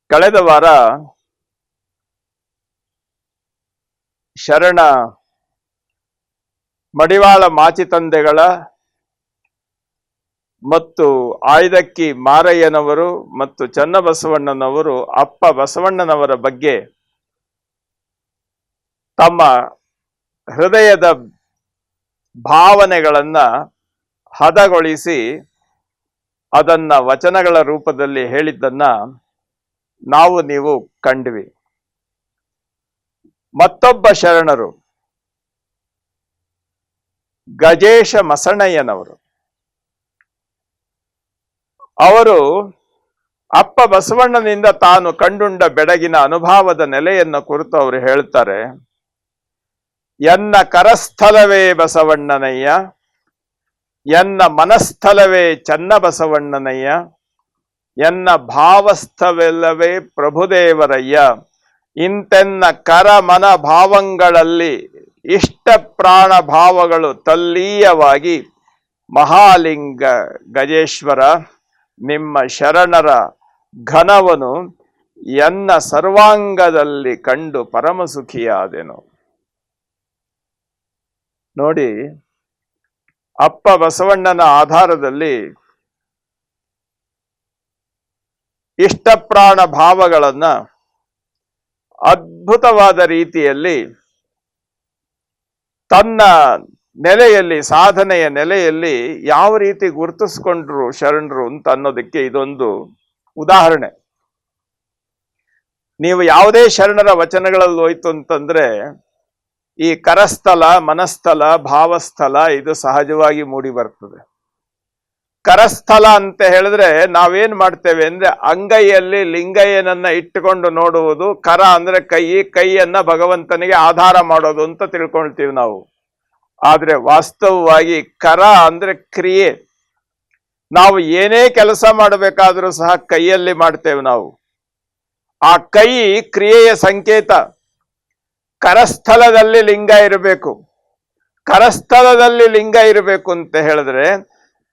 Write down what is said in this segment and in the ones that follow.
ಕಳೆದ ವಾರ ಶರಣ ಮಡಿವಾಳ ಮಾಚಿತಂದೆಗಳ ಮತ್ತು ಆಯ್ದಕ್ಕಿ ಮಾರಯ್ಯನವರು ಮತ್ತು ಚನ್ನಬಸವಣ್ಣನವರು ಅಪ್ಪ ಬಸವಣ್ಣನವರ ಬಗ್ಗೆ ತಮ್ಮ ಹೃದಯದ ಭಾವನೆಗಳನ್ನ ಹದಗೊಳಿಸಿ ಅದನ್ನ ವಚನಗಳ ರೂಪದಲ್ಲಿ ಹೇಳಿದ್ದನ್ನ ನಾವು ನೀವು ಕಂಡ್ವಿ. ಮತ್ತೊಬ್ಬ ಶರಣರು ಗಜೇಶ ಮಸಣಯ್ಯನವರು, ಅವರು ಅಪ್ಪ ಬಸವಣ್ಣನಿಂದ ತಾನು ಕಂಡುಂಡ ಬೆಡಗಿನ ಅನುಭವದ ನೆಲೆಯನ್ನು ಕುರಿತು ಅವರು ಹೇಳ್ತಾರೆ. ಎನ್ನ ಕರಸ್ಥಲವೇ ಬಸವಣ್ಣನಯ್ಯ, ಎನ್ನ ಮನಸ್ಥಲವೇ ಚನ್ನಬಸವಣ್ಣನಯ್ಯ, ಎನ್ನ ಭಾವಸ್ಥವೆಲ್ಲವೇ ಪ್ರಭುದೇವರಯ್ಯ, ಇಂತೆನ್ನ ಕರ ಮನ ಭಾವಂಗಳಲ್ಲಿ ಇಷ್ಟ ಪ್ರಾಣ ಭಾವಗಳು ತಲ್ಲೀಯವಾಗಿ ಮಹಾಲಿಂಗ ಗಜೇಶ್ವರ ನಿಮ್ಮ ಶರಣರ ಘನವನು ಎನ್ನ ಸರ್ವಾಂಗದಲ್ಲಿ ಕಂಡು ಪರಮಸುಖಿಯಾದೆನು. ನೋಡಿ, ಅಪ್ಪ ಬಸವಣ್ಣನ ಆಧಾರದಲ್ಲಿ ಇಷ್ಟಪ್ರಾಣ ಭಾವಗಳನ್ನ ಅದ್ಭುತವಾದ ರೀತಿಯಲ್ಲಿ ತನ್ನ ನೆಲೆಯಲ್ಲಿ, ಸಾಧನೆಯ ನೆಲೆಯಲ್ಲಿ ಯಾವ ರೀತಿ ಗುರುತಿಸ್ಕೊಂಡ್ರು ಶರಣರು ಅಂತ ಅನ್ನೋದಕ್ಕೆ ಇದೊಂದು ಉದಾಹರಣೆ. ನೀವು ಯಾವುದೇ ಶರಣರ ವಚನಗಳಲ್ಲಿ ಹೋಯ್ತು ಅಂತಂದ್ರೆ ಈ ಕರಸ್ಥಲ, ಮನಸ್ಥಲ, ಭಾವಸ್ಥಲ ಇದು ಸಹಜವಾಗಿ ಮೂಡಿ ಬರ್ತದೆ. ಕರಸ್ಥಲ ಅಂತ ಹೇಳಿದ್ರೆ ನಾವೇನ್ ಮಾಡ್ತೇವೆ ಅಂದ್ರೆ ಅಂಗೈಯಲ್ಲಿ ಲಿಂಗಯ್ಯನನ್ನ ಇಟ್ಟುಕೊಂಡು ನೋಡುವುದು. ಕರ ಅಂದ್ರೆ ಕೈ, ಕೈಯನ್ನ ಭಗವಂತನಿಗೆ ಆಧಾರ ಮಾಡೋದು ಅಂತ ತಿಳ್ಕೊಳ್ತೀವಿ ನಾವು. ಆದ್ರೆ ವಾಸ್ತವವಾಗಿ ಕರ ಅಂದ್ರೆ ಕ್ರಿಯೆ. ನಾವು ಏನೇ ಕೆಲಸ ಮಾಡಬೇಕಾದ್ರೂ ಸಹ ಕೈಯಲ್ಲಿ ಮಾಡ್ತೇವೆ ನಾವು. ಆ ಕೈ ಕ್ರಿಯೆಯ ಸಂಕೇತ. ಕರಸ್ಥಲದಲ್ಲಿ ಲಿಂಗ ಇರಬೇಕು. ಕರಸ್ಥಲದಲ್ಲಿ ಲಿಂಗ ಇರಬೇಕು ಅಂತ ಹೇಳಿದ್ರೆ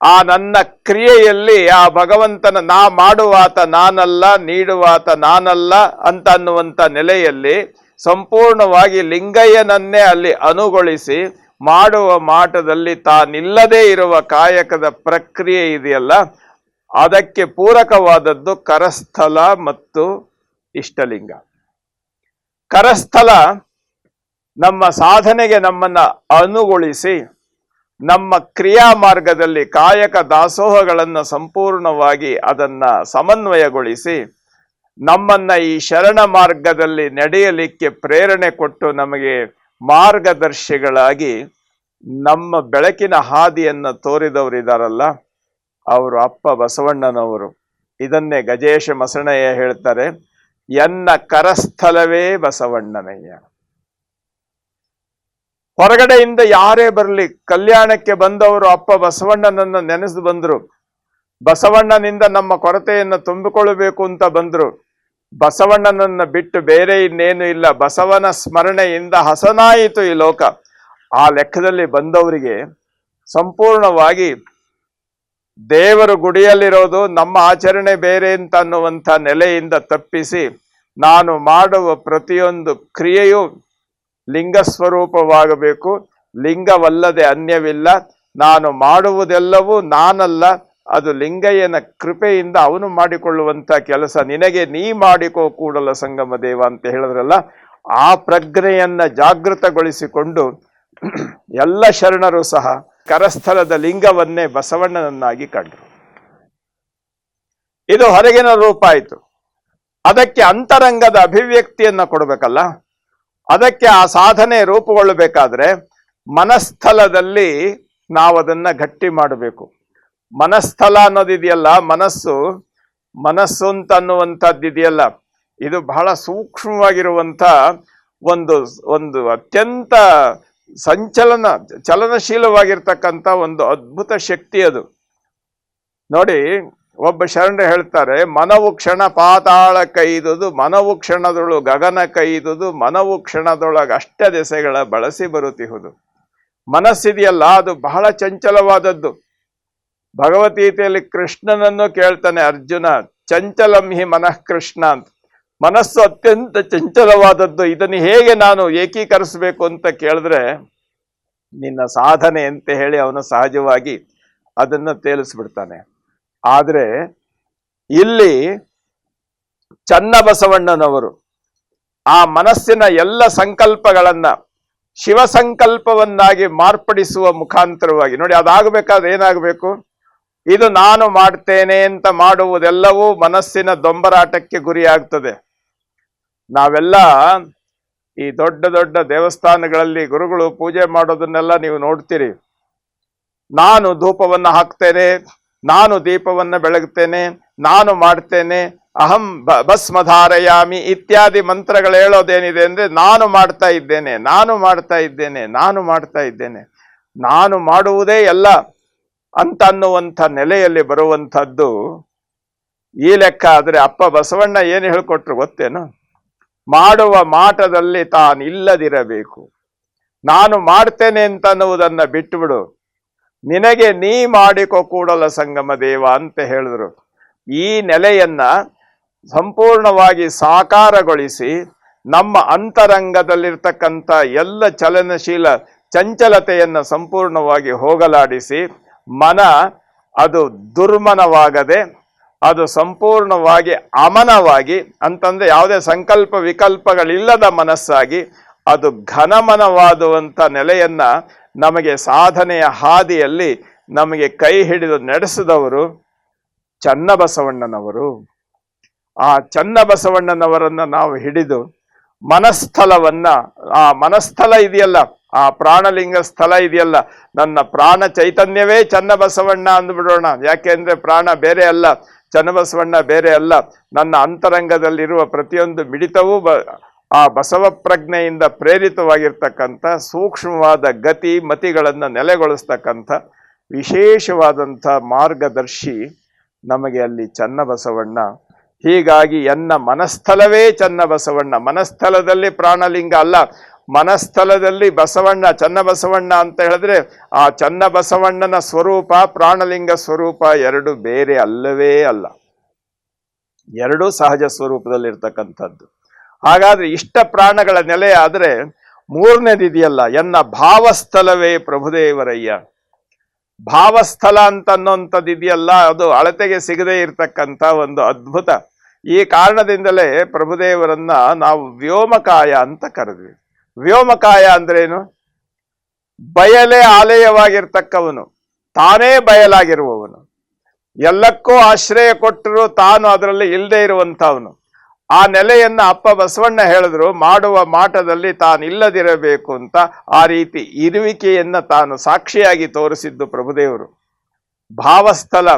ಆ ನನ್ನ ಕ್ರಿಯೆಯಲ್ಲಿ ಆ ಭಗವಂತನ ನಾ ಮಾಡುವಾತ ನಾನಲ್ಲ, ನೀಡುವಾತ ನಾನಲ್ಲ ಅಂತ ಅನ್ನುವಂಥ ನೆಲೆಯಲ್ಲಿ ಸಂಪೂರ್ಣವಾಗಿ ಲಿಂಗಯ್ಯನನ್ನೇ ಅಲ್ಲಿ ಅನುಗೊಳಿಸಿ ಮಾಡುವ ಮಾಟದಲ್ಲಿ ತಾನಿಲ್ಲದೇ ಇರುವ ಕಾಯಕದ ಪ್ರಕ್ರಿಯೆ ಇದೆಯಲ್ಲ, ಅದಕ್ಕೆ ಪೂರಕವಾದದ್ದು ಕರಸ್ಥಲ ಮತ್ತು ಇಷ್ಟಲಿಂಗ. ಕರಸ್ಥಲ ನಮ್ಮ ಸಾಧನೆಗೆ ನಮ್ಮನ್ನ ಅನುಗೊಳಿಸಿ ನಮ್ಮ ಕ್ರಿಯಾ ಮಾರ್ಗದಲ್ಲಿ ಕಾಯಕ ದಾಸೋಹಗಳನ್ನು ಸಂಪೂರ್ಣವಾಗಿ ಅದನ್ನ ಸಮನ್ವಯಗೊಳಿಸಿ ನಮ್ಮನ್ನ ಈ ಶರಣ ಮಾರ್ಗದಲ್ಲಿ ನಡೆಯಲಿಕ್ಕೆ ಪ್ರೇರಣೆ ಕೊಟ್ಟು ನಮಗೆ ಮಾರ್ಗದರ್ಶಿಗಳಾಗಿ ನಮ್ಮ ಬೆಳಕಿನ ಹಾದಿಯನ್ನು ತೋರಿದವರಿದ್ದಾರಲ್ಲ, ಅವರು ಅಪ್ಪ ಬಸವಣ್ಣನವರು. ಇದನ್ನೇ ಗಜೇಶ ಮಸಣಯ್ಯ ಹೇಳ್ತಾರೆ, ಎನ್ನ ಕರಸ್ಥಲವೇ ಬಸವಣ್ಣನಯ್ಯ. ಹೊರಗಡೆಯಿಂದ ಯಾರೇ ಬರಲಿ, ಕಲ್ಯಾಣಕ್ಕೆ ಬಂದವರು ಅಪ್ಪ ಬಸವಣ್ಣನನ್ನ ನೆನೆದು ಬಂದ್ರು. ಬಸವಣ್ಣನಿಂದ ನಮ್ಮ ಕೊರತೆಯನ್ನು ತುಂಬಿಕೊಳ್ಳಬೇಕು ಅಂತ ಬಂದ್ರು. ಬಸವಣ್ಣನನ್ನ ಬಿಟ್ಟು ಬೇರೆ ಇನ್ನೇನು ಇಲ್ಲ. ಬಸವನ ಸ್ಮರಣೆಯಿಂದ ಹಸನಾಯಿತು ಈ ಲೋಕ. ಆ ಲೆಕ್ಕದಲ್ಲಿ ಬಂದವರಿಗೆ ಸಂಪೂರ್ಣವಾಗಿ ದೇವರು ಗುಡಿಯಲ್ಲಿರೋದು, ನಮ್ಮ ಆಚರಣೆ ಬೇರೆ ಅಂತ ಅನ್ನುವಂಥ ನೆಲೆಯಿಂದ ತಪ್ಪಿಸಿ ನಾನು ಮಾಡುವ ಪ್ರತಿಯೊಂದು ಕ್ರಿಯೆಯು ಲಿಂಗ ಸ್ವರೂಪವಾಗಬೇಕು, ಲಿಂಗವಲ್ಲದೆ ಅನ್ಯವಿಲ್ಲ, ನಾನು ಮಾಡುವುದೆಲ್ಲವೂ ನಾನಲ್ಲ, ಅದು ಲಿಂಗಯ್ಯನ ಕೃಪೆಯಿಂದ ಅವನು ಮಾಡಿಕೊಳ್ಳುವಂಥ ಕೆಲಸ, ನಿನಗೆ ನೀ ಮಾಡಿಕೋ ಕೂಡಲ ಸಂಗಮ ದೇವ ಅಂತ ಹೇಳಿದ್ರಲ್ಲ, ಆ ಪ್ರಜ್ಞೆಯನ್ನ ಜಾಗೃತಗೊಳಿಸಿಕೊಂಡು ಎಲ್ಲ ಶರಣರು ಸಹ ಕರಸ್ಥಲದ ಲಿಂಗವನ್ನೇ ಬಸವಣ್ಣನನ್ನಾಗಿ ಕಂಡರು. ಇದು ಹೊರಗಿನ ರೂಪ ಆಯಿತು. ಅದಕ್ಕೆ ಅಂತರಂಗದ ಅಭಿವ್ಯಕ್ತಿಯನ್ನ ಕೊಡಬೇಕಲ್ಲ. ಅದಕ್ಕೆ ಆ ಸಾಧನೆ ರೂಪುಗೊಳ್ಳಬೇಕಾದ್ರೆ ಮನಸ್ಥಲದಲ್ಲಿ ನಾವು ಅದನ್ನ ಗಟ್ಟಿ ಮಾಡಬೇಕು. ಮನಸ್ಥಲ ಅನ್ನೋದಿದೆಯಲ್ಲ, ಮನಸ್ಸು ಅಂತ ಅನ್ನುವಂಥದ್ದು ಇದೆಯಲ್ಲ, ಇದು ಬಹಳ ಸೂಕ್ಷ್ಮವಾಗಿರುವಂಥ ಒಂದು ಅತ್ಯಂತ ಚಲನಶೀಲವಾಗಿರ್ತಕ್ಕಂಥ ಒಂದು ಅದ್ಭುತ ಶಕ್ತಿ ಅದು. ನೋಡಿ, ಒಬ್ಬ ಶರಣರು ಹೇಳ್ತಾರೆ, ಮನವು ಕ್ಷಣ ಪಾತಾಳ ಕೈದುದು, ಮನವು ಕ್ಷಣದೊಳು ಗಗನ ಕೈದುದು, ಮನವು ಕ್ಷಣದೊಳಗೆ ಅಷ್ಟ ದೆಸೆಗಳ ಬಳಸಿ ಬರುತ್ತಿಹುದು. ಮನಸ್ಸಿದೆಯಲ್ಲ, ಅದು ಬಹಳ ಚಂಚಲವಾದದ್ದು. ಭಗವದ್ಗೀತೆಯಲ್ಲಿ ಕೃಷ್ಣನನ್ನು ಕೇಳ್ತಾನೆ ಅರ್ಜುನ, ಚಂಚಲಂ ಹಿ ಮನಃ ಕೃಷ್ಣ ಅಂತ. ಮನಸ್ಸು ಅತ್ಯಂತ ಚಂಚಲವಾದದ್ದು. ಇದನ್ನು ಹೇಗೆ ನಾನು ಏಕೀಕರಿಸಬೇಕು ಅಂತ ಕೇಳಿದ್ರೆ ನಿನ್ನ ಸಾಧನೆ ಅಂತ ಹೇಳಿ ಅವನು ಸಹಜವಾಗಿ ಅದನ್ನ ತೇಲಿಸ್ಬಿಡ್ತಾನೆ. ಆದ್ರೆ ಇಲ್ಲಿ ಚನ್ನಬಸವಣ್ಣನವರು ಆ ಮನಸ್ಸಿನ ಎಲ್ಲ ಸಂಕಲ್ಪಗಳನ್ನ ಶಿವ ಸಂಕಲ್ಪವನ್ನಾಗಿ ಮಾರ್ಪಡಿಸುವ ಮುಖಾಂತರವಾಗಿ ನೋಡಿ, ಅದಾಗಬೇಕಾದ್ರೆ ಏನಾಗಬೇಕು? ಇದು ನಾನು ಮಾಡ್ತೇನೆ ಅಂತ ಮಾಡುವುದೆಲ್ಲವೂ ಮನಸ್ಸಿನ ದೊಂಬರಾಟಕ್ಕೆ ಗುರಿಯಾಗ್ತದೆ. ನಾವೆಲ್ಲ ಈ ದೊಡ್ಡ ದೊಡ್ಡ ದೇವಸ್ಥಾನಗಳಲ್ಲಿ ಗುರುಗಳು ಪೂಜೆ ಮಾಡೋದನ್ನೆಲ್ಲ ನೀವು ನೋಡ್ತೀರಿ. ನಾನು ಧೂಪವನ್ನು ಹಾಕ್ತೇನೆ, ನಾನು ದೀಪವನ್ನು ಬೆಳಗ್ತೇನೆ, ನಾನು ಮಾಡ್ತೇನೆ, ಅಹಂ ಭಸ್ಮಧಾರಯಾಮಿ ಇತ್ಯಾದಿ ಮಂತ್ರಗಳು ಹೇಳೋದೇನಿದೆ ಅಂದ್ರೆ ನಾನು ಮಾಡ್ತಾ ಇದ್ದೇನೆ, ನಾನು ಮಾಡ್ತಾ ಇದ್ದೇನೆ, ನಾನು ಮಾಡ್ತಾ ಇದ್ದೇನೆ, ನಾನು ಮಾಡುವುದೇ ಎಲ್ಲ ಅಂತ ಅನ್ನುವಂಥ ನೆಲೆಯಲ್ಲಿ ಬರುವಂಥದ್ದು ಈ ಲೆಕ್ಕ. ಆದ್ರೆ ಅಪ್ಪ ಬಸವಣ್ಣ ಏನು ಹೇಳ್ಕೊಟ್ರು ಗೊತ್ತೇನು? ಮಾಡುವ ಮಾಟದಲ್ಲಿ ತಾನಿಲ್ಲದಿರಬೇಕು. ನಾನು ಮಾಡ್ತೇನೆ ಅಂತ ಅನ್ನುವುದನ್ನ ಬಿಟ್ಟುಬಿಡು, ನಿನಗೆ ನೀ ಮಾಡಿಕೊ ಕೂಡಲ ಸಂಗಮ ದೇವ ಅಂತ ಹೇಳಿದ್ರು. ಈ ನೆಲೆಯನ್ನ ಸಂಪೂರ್ಣವಾಗಿ ಸಾಕಾರಗೊಳಿಸಿ ನಮ್ಮ ಅಂತರಂಗದಲ್ಲಿರ್ತಕ್ಕಂಥ ಎಲ್ಲ ಚಲನಶೀಲ ಚಂಚಲತೆಯನ್ನು ಸಂಪೂರ್ಣವಾಗಿ ಹೋಗಲಾಡಿಸಿ ಮನ ಅದು ದುರ್ಮನವಾಗದೆ ಅದು ಸಂಪೂರ್ಣವಾಗಿ ಅಮನವಾಗಿ ಅಂತಂದ್ರೆ ಯಾವುದೇ ಸಂಕಲ್ಪ ವಿಕಲ್ಪಗಳಿಲ್ಲದ ಮನಸ್ಸಾಗಿ ಅದು ಘನಮನವಾದುವಂಥ ನೆಲೆಯನ್ನ ನಮಗೆ ಸಾಧನೆಯ ಹಾದಿಯಲ್ಲಿ ನಮಗೆ ಕೈ ಹಿಡಿದು ನಡೆಸಿದವರು ಚನ್ನಬಸವಣ್ಣನವರು. ಆ ಚನ್ನಬಸವಣ್ಣನವರನ್ನ ನಾವು ಹಿಡಿದು ಮನಸ್ಥಲವನ್ನ, ಆ ಮನಸ್ಥಲ ಇದೆಯಲ್ಲ, ಆ ಪ್ರಾಣಲಿಂಗ ಸ್ಥಳ ಇದೆಯಲ್ಲ, ನನ್ನ ಪ್ರಾಣ ಚೈತನ್ಯವೇ ಚನ್ನಬಸವಣ್ಣ ಅಂದ್ಬಿಡೋಣ. ಯಾಕೆಂದ್ರೆ ಪ್ರಾಣ ಬೇರೆ ಅಲ್ಲ, ಚನ್ನಬಸವಣ್ಣ ಬೇರೆ ಅಲ್ಲ. ನನ್ನ ಅಂತರಂಗದಲ್ಲಿರುವ ಪ್ರತಿಯೊಂದು ಮಿಡಿತವೂ ಆ ಬಸವ ಪ್ರಜ್ಞೆಯಿಂದ ಪ್ರೇರಿತವಾಗಿರ್ತಕ್ಕಂಥ ಸೂಕ್ಷ್ಮವಾದ ಗತಿ ಮತಿಗಳನ್ನು ನೆಲೆಗೊಳಿಸ್ತಕ್ಕಂಥ ವಿಶೇಷವಾದಂಥ ಮಾರ್ಗದರ್ಶಿ ನಮಗೆ ಅಲ್ಲಿ ಚನ್ನಬಸವಣ್ಣ. ಹೀಗಾಗಿ ಎನ್ನ ಮನಸ್ಥಲವೇ ಚನ್ನಬಸವಣ್ಣ. ಮನಸ್ಥಲದಲ್ಲಿ ಪ್ರಾಣಲಿಂಗ ಅಲ್ಲ, ಮನಸ್ಥಲದಲ್ಲಿ ಬಸವಣ್ಣ, ಚನ್ನಬಸವಣ್ಣ ಅಂತ ಹೇಳಿದ್ರೆ ಆ ಚನ್ನಬಸವಣ್ಣನ ಸ್ವರೂಪ ಪ್ರಾಣಲಿಂಗ ಸ್ವರೂಪ ಎರಡು ಬೇರೆ ಅಲ್ಲವೇ ಅಲ್ಲ, ಎರಡೂ ಸಹಜ ಸ್ವರೂಪದಲ್ಲಿರ್ತಕ್ಕಂಥದ್ದು. ಹಾಗಾದ್ರೆ ಇಷ್ಟ ಪ್ರಾಣಗಳ ನೆಲೆ ಆದ್ರೆ ಮೂರನೇದಿದೆಯಲ್ಲ, ಎನ್ನ ಭಾವಸ್ಥಲವೇ ಪ್ರಭುದೇವರಯ್ಯ. ಭಾವಸ್ಥಲ ಅಂತ ಅನ್ನೋಂಥದ್ದು ಇದೆಯಲ್ಲ, ಅದು ಅಳತೆಗೆ ಸಿಗದೇ ಇರತಕ್ಕಂಥ ಒಂದು ಅದ್ಭುತ. ಈ ಕಾರಣದಿಂದಲೇ ಪ್ರಭುದೇವರನ್ನ ನಾವು ವ್ಯೋಮಕಾಯ ಅಂತ ಕರೆದ್ವಿ. ವ್ಯೋಮಕಾಯ ಅಂದ್ರೇನು? ಬಯಲೇ ಆಲಯವಾಗಿರ್ತಕ್ಕವನು, ತಾನೇ ಬಯಲಾಗಿರುವವನು, ಎಲ್ಲಕ್ಕೂ ಆಶ್ರಯ ಕೊಟ್ಟರು ತಾನು ಅದರಲ್ಲಿ ಇಲ್ಲದೆ ಇರುವಂಥವನು. ಆ ನೆಲೆಯನ್ನ ಅಪ್ಪ ಬಸವಣ್ಣ ಹೇಳಿದ್ರು, ಮಾಡುವ ಮಾಟದಲ್ಲಿ ತಾನಿಲ್ಲದಿರಬೇಕು ಅಂತ. ಆ ರೀತಿ ಇರುವಿಕೆಯನ್ನ ತಾನು ಸಾಕ್ಷಿಯಾಗಿ ತೋರಿಸಿದ್ದು ಪ್ರಭುದೇವರು. ಭಾವಸ್ಥಲ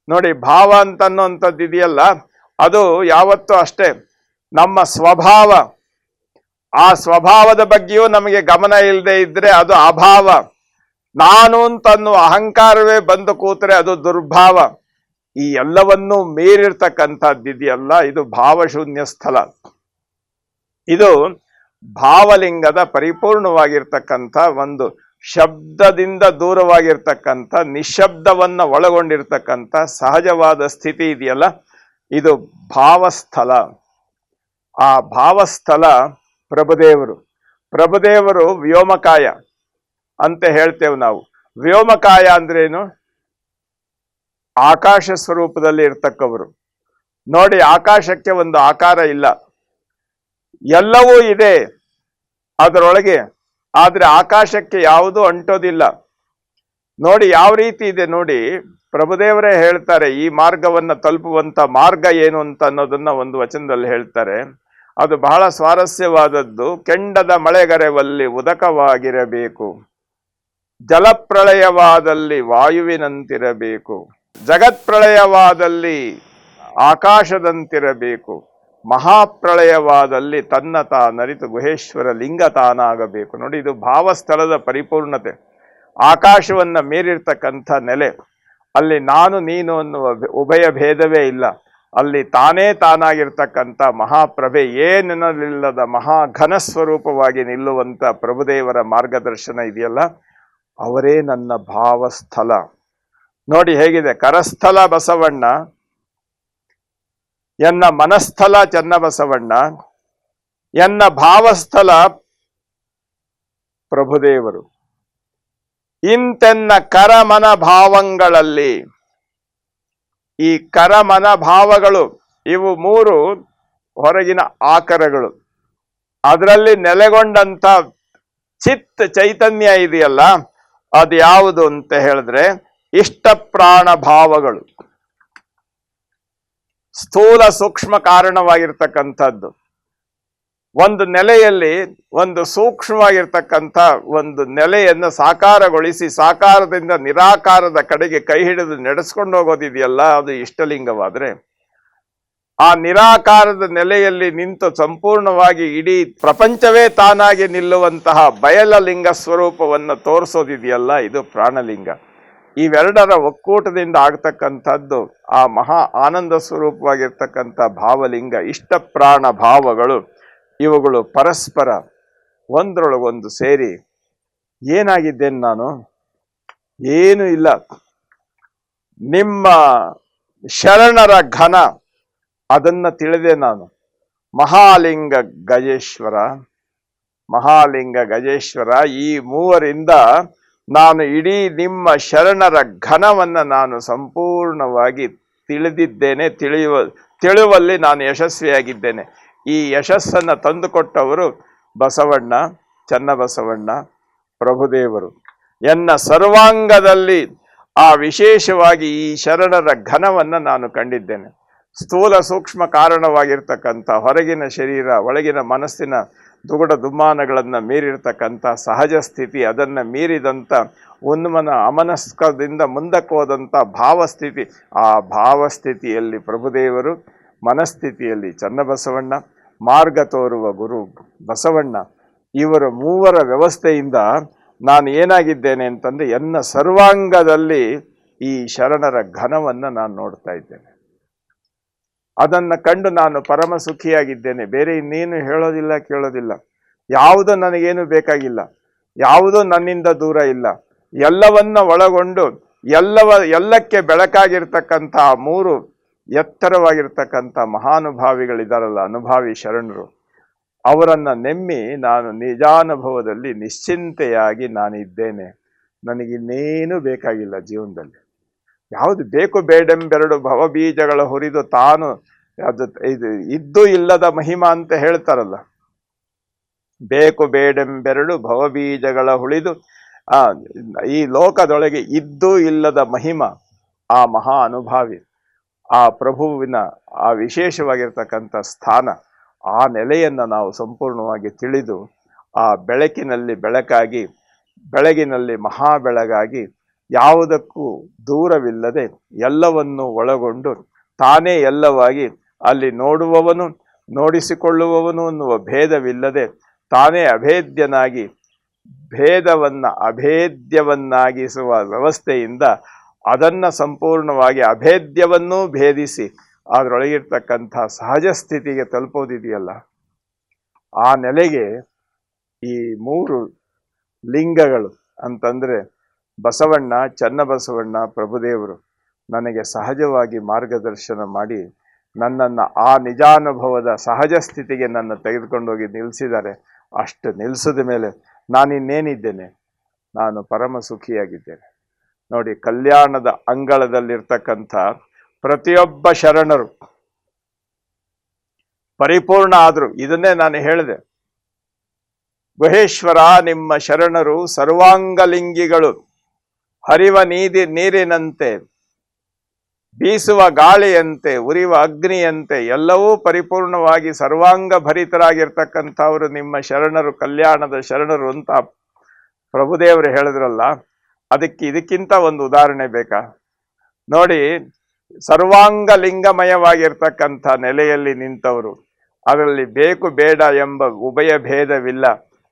ನೋಡಿ, ಭಾವ ಅಂತ ಅನ್ನುವಂಥದ್ದು ಇದೆಯಲ್ಲ, ಅದು ಯಾವತ್ತೂ ಅಷ್ಟೇ ನಮ್ಮ ಸ್ವಭಾವ. ಆ ಸ್ವಭಾವದ ಬಗ್ಗೆಯೂ ನಮಗೆ ಗಮನ ಇಲ್ಲದೆ ಇದ್ರೆ ಅದು ಅಭಾವ. ನಾನು ಅಂತನ್ನುವ ಅಹಂಕಾರವೇ ಬಂದು ಕೂತ್ರೆ ಅದು ದುರ್ಭಾವ. ಈ ಎಲ್ಲವನ್ನೂ ಮೀರಿರ್ತಕ್ಕಂಥದ್ದಿದೆಯಲ್ಲ, ಇದು ಭಾವಶೂನ್ಯ ಸ್ಥಳ. ಇದು ಭಾವಲಿಂಗದ ಪರಿಪೂರ್ಣವಾಗಿರ್ತಕ್ಕಂಥ ಒಂದು ಶಬ್ದದಿಂದ ದೂರವಾಗಿರ್ತಕ್ಕಂಥ ನಿಶಬ್ದವನ್ನ ಒಳಗೊಂಡಿರ್ತಕ್ಕಂಥ ಸಹಜವಾದ ಸ್ಥಿತಿ ಇದೆಯಲ್ಲ, ಇದು ಭಾವಸ್ಥಲ. ಆ ಭಾವಸ್ಥಲ ಪ್ರಭುದೇವರು. ಪ್ರಭುದೇವರು ವ್ಯೋಮಕಾಯ ಅಂತ ಹೇಳ್ತೇವೆ ನಾವು. ವ್ಯೋಮಕಾಯ ಅಂದ್ರೇನು? ಆಕಾಶ ಸ್ವರೂಪದಲ್ಲಿ ಇರ್ತಕ್ಕವರು. ನೋಡಿ, ಆಕಾಶಕ್ಕೆ ಒಂದು ಆಕಾರ ಇಲ್ಲ, ಎಲ್ಲವೂ ಇದೆ ಅದರೊಳಗೆ, ಆದ್ರೆ ಆಕಾಶಕ್ಕೆ ಯಾವುದೂ ಅಂಟೋದಿಲ್ಲ. ನೋಡಿ ಯಾವ ರೀತಿ ಇದೆ ನೋಡಿ. ಪ್ರಭುದೇವರೇ ಹೇಳ್ತಾರೆ, ಈ ಮಾರ್ಗವನ್ನ ತಲುಪುವಂತ ಮಾರ್ಗ ಏನು ಅಂತ ಅನ್ನೋದನ್ನ ಒಂದು ವಚನದಲ್ಲಿ ಹೇಳ್ತಾರೆ. ಅದು ಬಹಳ ಸ್ವಾರಸ್ಯವಾದದ್ದು. ಕೆಂಡದ ಮಳೆಗರೆವಲ್ಲಿ ಉದಕವಾಗಿರಬೇಕು, ಜಲಪ್ರಳಯವಾದಲ್ಲಿ ವಾಯುವಿನಂತಿರಬೇಕು, ಜಗತ್ಪ್ರಳಯವಾದಲ್ಲಿ ಆಕಾಶದಂತಿರಬೇಕು, ಮಹಾಪ್ರಳಯವಾದಲ್ಲಿ ತನ್ನ ತಾನರಿತು ಗುಹೇಶ್ವರ ಲಿಂಗ ತಾನಾಗಬೇಕು. ನೋಡಿ, ಇದು ಭಾವಸ್ಥಳದ ಪರಿಪೂರ್ಣತೆ. ಆಕಾಶವನ್ನ ಮೀರಿರ್ತಕ್ಕಂಥ ನೆಲೆ. ಅಲ್ಲಿ ನಾನು ನೀನು ಅನ್ನುವ ಉಭಯ ಭೇದವೇ ಇಲ್ಲ. ಅಲ್ಲಿ ತಾನೇ ತಾನಾಗಿರ್ತಕ್ಕಂಥ ಮಹಾಪ್ರಭೆ, ಏನೆನ್ನಲಿಲ್ಲದ ಮಹಾಘನ ಸ್ವರೂಪವಾಗಿ ನಿಲ್ಲುವಂಥ ಪ್ರಭುದೇವರ ಮಾರ್ಗದರ್ಶನ ಇದೆಯಲ್ಲ, ಅವರೇ ನನ್ನ ಭಾವಸ್ಥಲ. ನೋಡಿ ಹೇಗಿದೆ. ಕರಸ್ಥಲ ಬಸವಣ್ಣ, ಎನ್ನ ಮನಸ್ಥಲ ಚನ್ನಬಸವಣ್ಣ, ಎನ್ನ ಭಾವಸ್ಥಲ ಪ್ರಭುದೇವರು. ಇಂತೆನ್ನ ಕರಮನ ಭಾವಂಗಳಲ್ಲಿ, ಈ ಕರಮನ ಭಾವಗಳು ಇವು ಮೂರು ಹೊರಗಿನ ಆಕರಗಳು. ಅದರಲ್ಲಿ ನೆಲೆಗೊಂಡಂತ ಚಿತ್ ಚೈತನ್ಯ ಇದೆಯಲ್ಲ, ಅದು ಯಾವುದು ಅಂತ ಹೇಳಿದ್ರೆ ಇಷ್ಟ ಪ್ರಾಣ ಭಾವಗಳು. ಸ್ಥೂಲ ಸೂಕ್ಷ್ಮ ಕಾರಣವಾಗಿರ್ತಕ್ಕಂಥದ್ದು. ಒಂದು ನೆಲೆಯಲ್ಲಿ ಒಂದು ಸೂಕ್ಷ್ಮವಾಗಿರ್ತಕ್ಕಂಥ ಒಂದು ನೆಲೆಯನ್ನು ಸಾಕಾರಗೊಳಿಸಿ ಸಾಕಾರದಿಂದ ನಿರಾಕಾರದ ಕಡೆಗೆ ಕೈ ಹಿಡಿದು ನಡೆಸ್ಕೊಂಡು ಹೋಗೋದಿದೆಯಲ್ಲ, ಅದು ಇಷ್ಟಲಿಂಗವಾದ್ರೆ, ಆ ನಿರಾಕಾರದ ನೆಲೆಯಲ್ಲಿ ನಿಂತು ಸಂಪೂರ್ಣವಾಗಿ ಇಡೀ ಪ್ರಪಂಚವೇ ತಾನಾಗಿ ನಿಲ್ಲುವಂತಹ ಬಯಲಲಿಂಗ ಸ್ವರೂಪವನ್ನು ತೋರಿಸೋದಿದೆಯಲ್ಲ, ಇದು ಪ್ರಾಣಲಿಂಗ. ಇವೆರಡರ ಒಕ್ಕೂಟದಿಂದ ಆಗ್ತಕ್ಕಂಥದ್ದು ಆ ಮಹಾ ಆನಂದ ಸ್ವರೂಪವಾಗಿರ್ತಕ್ಕಂಥ ಭಾವಲಿಂಗ. ಇಷ್ಟ ಪ್ರಾಣ ಭಾವಗಳು ಇವುಗಳು ಪರಸ್ಪರ ಒಂದರೊಳಗೊಂದು ಸೇರಿ, ಏನಾಗಿದ್ದೇನೆ ನಾನು? ಏನು ಇಲ್ಲ. ನಿಮ್ಮ ಶರಣರ ಘನ ಅದನ್ನ ತಿಳಿದೆ ನಾನು. ಮಹಾಲಿಂಗ ಗಜೇಶ್ವರ, ಮಹಾಲಿಂಗ ಗಜೇಶ್ವರ, ಈ ಮೂವರಿಂದ ನಾನು ಇಡೀ ನಿಮ್ಮ ಶರಣರ ಘನವನ್ನ ನಾನು ಸಂಪೂರ್ಣವಾಗಿ ತಿಳಿದಿದ್ದೇನೆ. ತಿಳಿಯುವಲ್ಲಿ ನಾನು ಯಶಸ್ವಿಯಾಗಿದ್ದೇನೆ. ಈ ಯಶಸ್ಸನ್ನು ತಂದುಕೊಟ್ಟವರು ಬಸವಣ್ಣ, ಚನ್ನಬಸವಣ್ಣ, ಪ್ರಭುದೇವರು. ಎನ್ನ ಸರ್ವಾಂಗದಲ್ಲಿ ಆ ವಿಶೇಷವಾಗಿ ಈ ಶರಣರ ಘನವನ್ನ ನಾನು ಕಂಡಿದ್ದೇನೆ. ಸ್ಥೂಲ ಸೂಕ್ಷ್ಮ ಕಾರಣವಾಗಿರ್ತಕ್ಕಂಥ ಹೊರಗಿನ ಶರೀರ, ಒಳಗಿನ ಮನಸ್ಸಿನ ದುಗುಡ ದುಮ್ಮಾನಗಳನ್ನು ಮೀರಿರ್ತಕ್ಕಂಥ ಸಹಜ ಸ್ಥಿತಿ, ಅದನ್ನು ಮೀರಿದಂಥ ಉನ್ಮನ ಅಮನಸ್ಕದಿಂದ ಮುಂದಕ್ಕೆ ಹೋದಂಥ ಭಾವಸ್ಥಿತಿ, ಆ ಭಾವಸ್ಥಿತಿಯಲ್ಲಿ ಪ್ರಭುದೇವರು, ಮನಸ್ಥಿತಿಯಲ್ಲಿ ಚನ್ನಬಸವಣ್ಣ, ಮಾರ್ಗ ತೋರುವ ಗುರು ಬಸವಣ್ಣ. ಇವರ ಮೂವರ ವ್ಯವಸ್ಥೆಯಿಂದ ನಾನು ಏನಾಗಿದ್ದೇನೆ ಅಂತಂದ್ರೆ, ಎನ್ನ ಸರ್ವಾಂಗದಲ್ಲಿ ಈ ಶರಣರ ಘನವನ್ನು ನಾನು ನೋಡ್ತಾ ಇದ್ದೇನೆ. ಅದನ್ನು ಕಂಡು ನಾನು ಪರಮ ಸುಖಿಯಾಗಿದ್ದೇನೆ. ಬೇರೆ ಇನ್ನೇನು ಹೇಳೋದಿಲ್ಲ, ಕೇಳೋದಿಲ್ಲ. ಯಾವುದೂ ನನಗೇನು ಬೇಕಾಗಿಲ್ಲ, ಯಾವುದೂ ನನ್ನಿಂದ ದೂರ ಇಲ್ಲ. ಎಲ್ಲವನ್ನ ಒಳಗೊಂಡು ಎಲ್ಲಕ್ಕೆ ಬೆಳಕಾಗಿರ್ತಕ್ಕಂಥ ಮೂರು ಎತ್ತರವಾಗಿರ್ತಕ್ಕಂಥ ಮಹಾನುಭಾವಿಗಳಿದಾರಲ್ಲ, ಅನುಭಾವಿ ಶರಣರು, ಅವರನ್ನ ನೆಮ್ಮಿ ನಾನು ನಿಜಾನುಭವದಲ್ಲಿ ನಿಶ್ಚಿಂತೆಯಾಗಿ ನಾನಿದ್ದೇನೆ. ನನಗಿನ್ನೇನು ಬೇಕಾಗಿಲ್ಲ ಜೀವನದಲ್ಲಿ. ಯಾವುದು ಬೇಕು ಬೇಡೆಂಬೆರಡು ಭವಬೀಜಗಳ ಹುರಿದು ತಾನು ಅದು ಇದು ಇದ್ದು ಇಲ್ಲದ ಮಹಿಮಾ ಅಂತ ಹೇಳ್ತಾರಲ್ಲ. ಬೇಕು ಬೇಡೆಂಬೆರಡು ಭವಬೀಜಗಳ ಹುಳಿದು ಈ ಲೋಕದೊಳಗೆ ಇದ್ದು ಇಲ್ಲದ ಮಹಿಮಾ ಆ ಮಹಾ ಅನುಭಾವಿ, ಆ ಪ್ರಭುವಿನ ಆ ವಿಶೇಷವಾಗಿರ್ತಕ್ಕಂಥ ಸ್ಥಾನ, ಆ ನೆಲೆಯನ್ನು ನಾವು ಸಂಪೂರ್ಣವಾಗಿ ತಿಳಿದು ಆ ಬೆಳಕಿನಲ್ಲಿ ಬೆಳಕಾಗಿ, ಬೆಳಗಿನಲ್ಲಿ ಮಹಾ ಬೆಳಗಾಗಿ, ಯಾವುದಕ್ಕೂ ದೂರವಿಲ್ಲದೆ ಎಲ್ಲವನ್ನೂ ಒಳಗೊಂಡು ತಾನೇ ಎಲ್ಲವಾಗಿ ಅಲ್ಲಿ ನೋಡುವವನು ನೋಡಿಸಿಕೊಳ್ಳುವವನು ಅನ್ನುವ ಭೇದವಿಲ್ಲದೆ ತಾನೇ ಅಭೇದ್ಯನಾಗಿ ಭೇದವನ್ನು ಅಭೇದ್ಯವನ್ನಾಗಿಸುವ ವ್ಯವಸ್ಥೆಯಿಂದ ಅದನ್ನು ಸಂಪೂರ್ಣವಾಗಿ ಅಭೇದ್ಯವನ್ನೂ ಭೇದಿಸಿ ಅದರೊಳಗಿರ್ತಕ್ಕಂಥ ಸಹಜ ಸ್ಥಿತಿಗೆ ತಲುಪೋದಿದೆಯಲ್ಲ, ಆ ನೆಲೆಗೆ ಈ ಮೂರು ಲಿಂಗಗಳು ಅಂತಂದರೆ ಬಸವಣ್ಣ, ಚನ್ನಬಸವಣ್ಣ, ಪ್ರಭುದೇವರು ನನಗೆ ಸಹಜವಾಗಿ ಮಾರ್ಗದರ್ಶನ ಮಾಡಿ ನನ್ನನ್ನು ಆ ನಿಜಾನುಭವದ ಸಹಜ ಸ್ಥಿತಿಗೆ ನನ್ನ ತೆಗೆದುಕೊಂಡೋಗಿ ನಿಲ್ಲಿಸಿದ್ದಾರೆ. ಅಷ್ಟು ನಿಲ್ಲಿಸಿದ ಮೇಲೆ ನಾನಿನ್ನೇನಿದ್ದೇನೆ? ನಾನು ಪರಮ ಸುಖಿಯಾಗಿದ್ದೇನೆ. ನೋಡಿ, ಕಲ್ಯಾಣದ ಅಂಗಳದಲ್ಲಿರ್ತಕ್ಕಂಥ ಪ್ರತಿಯೊಬ್ಬ ಶರಣರು ಪರಿಪೂರ್ಣ ಆದರು. ಇದನ್ನೇ ನಾನು ಹೇಳಿದೆ. ಗುಹೇಶ್ವರ, ನಿಮ್ಮ ಶರಣರು ಸರ್ವಾಂಗಲಿಂಗಿಗಳು, ಹರಿವ ನೀರಿನಂತೆ, ಬೀಸುವ ಗಾಳಿಯಂತೆ, ಉರಿಯುವ ಅಗ್ನಿಯಂತೆ ಎಲ್ಲವೂ ಪರಿಪೂರ್ಣವಾಗಿ ಸರ್ವಾಂಗ ಭರಿತರಾಗಿರ್ತಕ್ಕಂಥವರು ನಿಮ್ಮ ಶರಣರು, ಕಲ್ಯಾಣದ ಶರಣರು ಅಂತ ಪ್ರಭುದೇವರು ಹೇಳಿದ್ರಲ್ಲ. ಇದಕ್ಕಿಂತ ಒಂದು ಉದಾಹರಣೆ ಬೇಕಾ? ನೋಡಿ, ಸರ್ವಾಂಗ ಲಿಂಗಮಯವಾಗಿರ್ತಕ್ಕಂಥ ನೆಲೆಯಲ್ಲಿ ನಿಂತವರು, ಅದರಲ್ಲಿ ಬೇಕು ಬೇಡ ಎಂಬ ಉಭಯ ಭೇದವಿಲ್ಲ,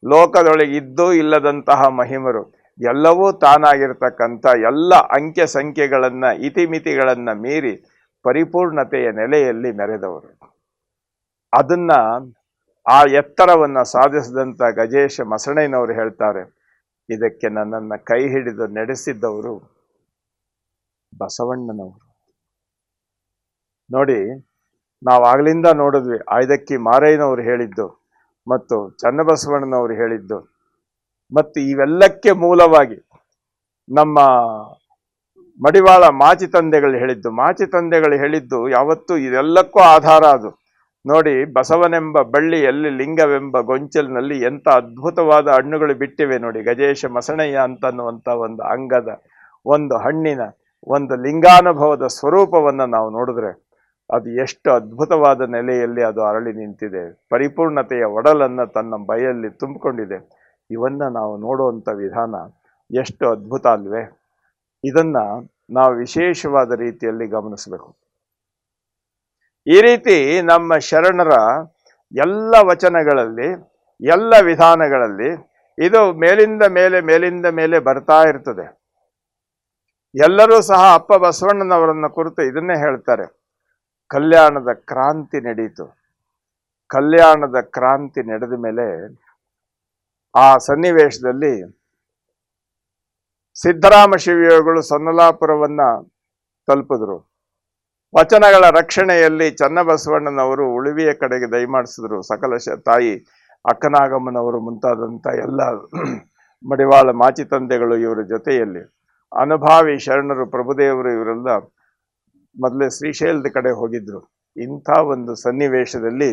ಲೋಕದೊಳಗೆ ಇದ್ದೂ ಇಲ್ಲದಂತಹ ಮಹಿಮರು, ಎಲ್ಲವೂ ತಾನಾಗಿರ್ತಕ್ಕಂಥ ಎಲ್ಲ ಅಂಕೆ ಸಂಖ್ಯೆಗಳನ್ನು ಇತಿಮಿತಿಗಳನ್ನು ಮೀರಿ ಪರಿಪೂರ್ಣತೆಯ ನೆಲೆಯಲ್ಲಿ ಮೆರೆದವರು. ಅದನ್ನ ಆ ಎತ್ತರವನ್ನು ಸಾಧಿಸಿದಂಥ ಗಜೇಶ ಮಸಣಯ್ಯನವರು ಹೇಳ್ತಾರೆ, ಇದಕ್ಕೆ ನನ್ನನ್ನು ಕೈ ಹಿಡಿದು ನಡೆಸಿದ್ದವರು ಬಸವಣ್ಣನವರು. ನೋಡಿ, ನಾವು ಆಗ್ಲಿಂದ ನೋಡಿದ್ವಿ. ಆಯ್ದಕ್ಕಿ ಮಾರಯ್ಯನವರು ಹೇಳಿದ್ದು ಮತ್ತು ಚನ್ನಬಸವಣ್ಣನವರು ಹೇಳಿದ್ದು, ಮತ್ತು ಇವೆಲ್ಲಕ್ಕೆ ಮೂಲವಾಗಿ ನಮ್ಮ ಮಡಿವಾಳ ಮಾಚಿ ತಂದೆಗಳು ಹೇಳಿದ್ದು ಯಾವತ್ತೂ ಇದೆಲ್ಲಕ್ಕೂ ಆಧಾರ ಅದು. ನೋಡಿ, ಬಸವನೆಂಬ ಬಳ್ಳಿಯಲ್ಲಿ ಲಿಂಗವೆಂಬ ಗೊಂಚಲಿನಲ್ಲಿ ಎಂಥ ಅದ್ಭುತವಾದ ಹಣ್ಣುಗಳು ಬಿಟ್ಟಿವೆ ನೋಡಿ. ಗಜೇಶ ಮಸಣಯ್ಯ ಅಂತನ್ನುವಂಥ ಒಂದು ಅಂಗದ, ಒಂದು ಹಣ್ಣಿನ, ಒಂದು ಲಿಂಗಾನುಭವದ ಸ್ವರೂಪವನ್ನು ನಾವು ನೋಡಿದ್ರೆ ಅದು ಎಷ್ಟು ಅದ್ಭುತವಾದ ನೆಲೆಯಲ್ಲಿ ಅದು ಅರಳಿ ನಿಂತಿದೆ. ಪರಿಪೂರ್ಣತೆಯ ಒಡಲನ್ನು ತನ್ನ ಬೈಯಲ್ಲಿ ತುಂಬಿಕೊಂಡಿದೆ. ಇವನ್ನ ನಾವು ನೋಡುವಂಥ ವಿಧಾನ ಎಷ್ಟು ಅದ್ಭುತ ಅಲ್ವೇ? ಇದನ್ನ ನಾವು ವಿಶೇಷವಾದ ರೀತಿಯಲ್ಲಿ ಗಮನಿಸಬೇಕು. ಈ ರೀತಿ ನಮ್ಮ ಶರಣರ ಎಲ್ಲ ವಚನಗಳಲ್ಲಿ, ಎಲ್ಲ ವಿಧಾನಗಳಲ್ಲಿ ಇದು ಮೇಲಿಂದ ಮೇಲೆ ಬರ್ತಾ ಇರ್ತದೆ. ಎಲ್ಲರೂ ಸಹ ಅಪ್ಪ ಬಸವಣ್ಣನವರನ್ನ ಕುರಿತು ಇದನ್ನೇ ಹೇಳ್ತಾರೆ. ಕಲ್ಯಾಣದ ಕ್ರಾಂತಿ ನಡೀತು. ಕಲ್ಯಾಣದ ಕ್ರಾಂತಿ ನಡೆದ ಮೇಲೆ ಆ ಸನ್ನಿವೇಶದಲ್ಲಿ ಸಿದ್ದರಾಮ ಶಿವಯೋಗಿಗಳು ಸೊನ್ನಲಾಪುರವನ್ನ ತಲುಪಿದ್ರು. ವಚನಗಳ ರಕ್ಷಣೆಯಲ್ಲಿ ಚನ್ನಬಸವಣ್ಣನವರು ಉಳುವಿಯ ಕಡೆಗೆ ದಯಮಾಡಿಸಿದ್ರು. ಸಕಲ ತಾಯಿ ಅಕ್ಕನಾಗಮ್ಮನವರು ಮುಂತಾದಂಥ ಎಲ್ಲ ಮಡಿವಾಳ ಮಾಚಿ ತಂದೆಗಳು ಇವರ ಜೊತೆಯಲ್ಲಿ, ಅನುಭಾವಿ ಶರಣರು ಪ್ರಭುದೇವರು ಇವರೆಲ್ಲ ಮೊದಲೇ ಶ್ರೀಶೈಲದ ಕಡೆ ಹೋಗಿದ್ರು. ಇಂಥ ಒಂದು ಸನ್ನಿವೇಶದಲ್ಲಿ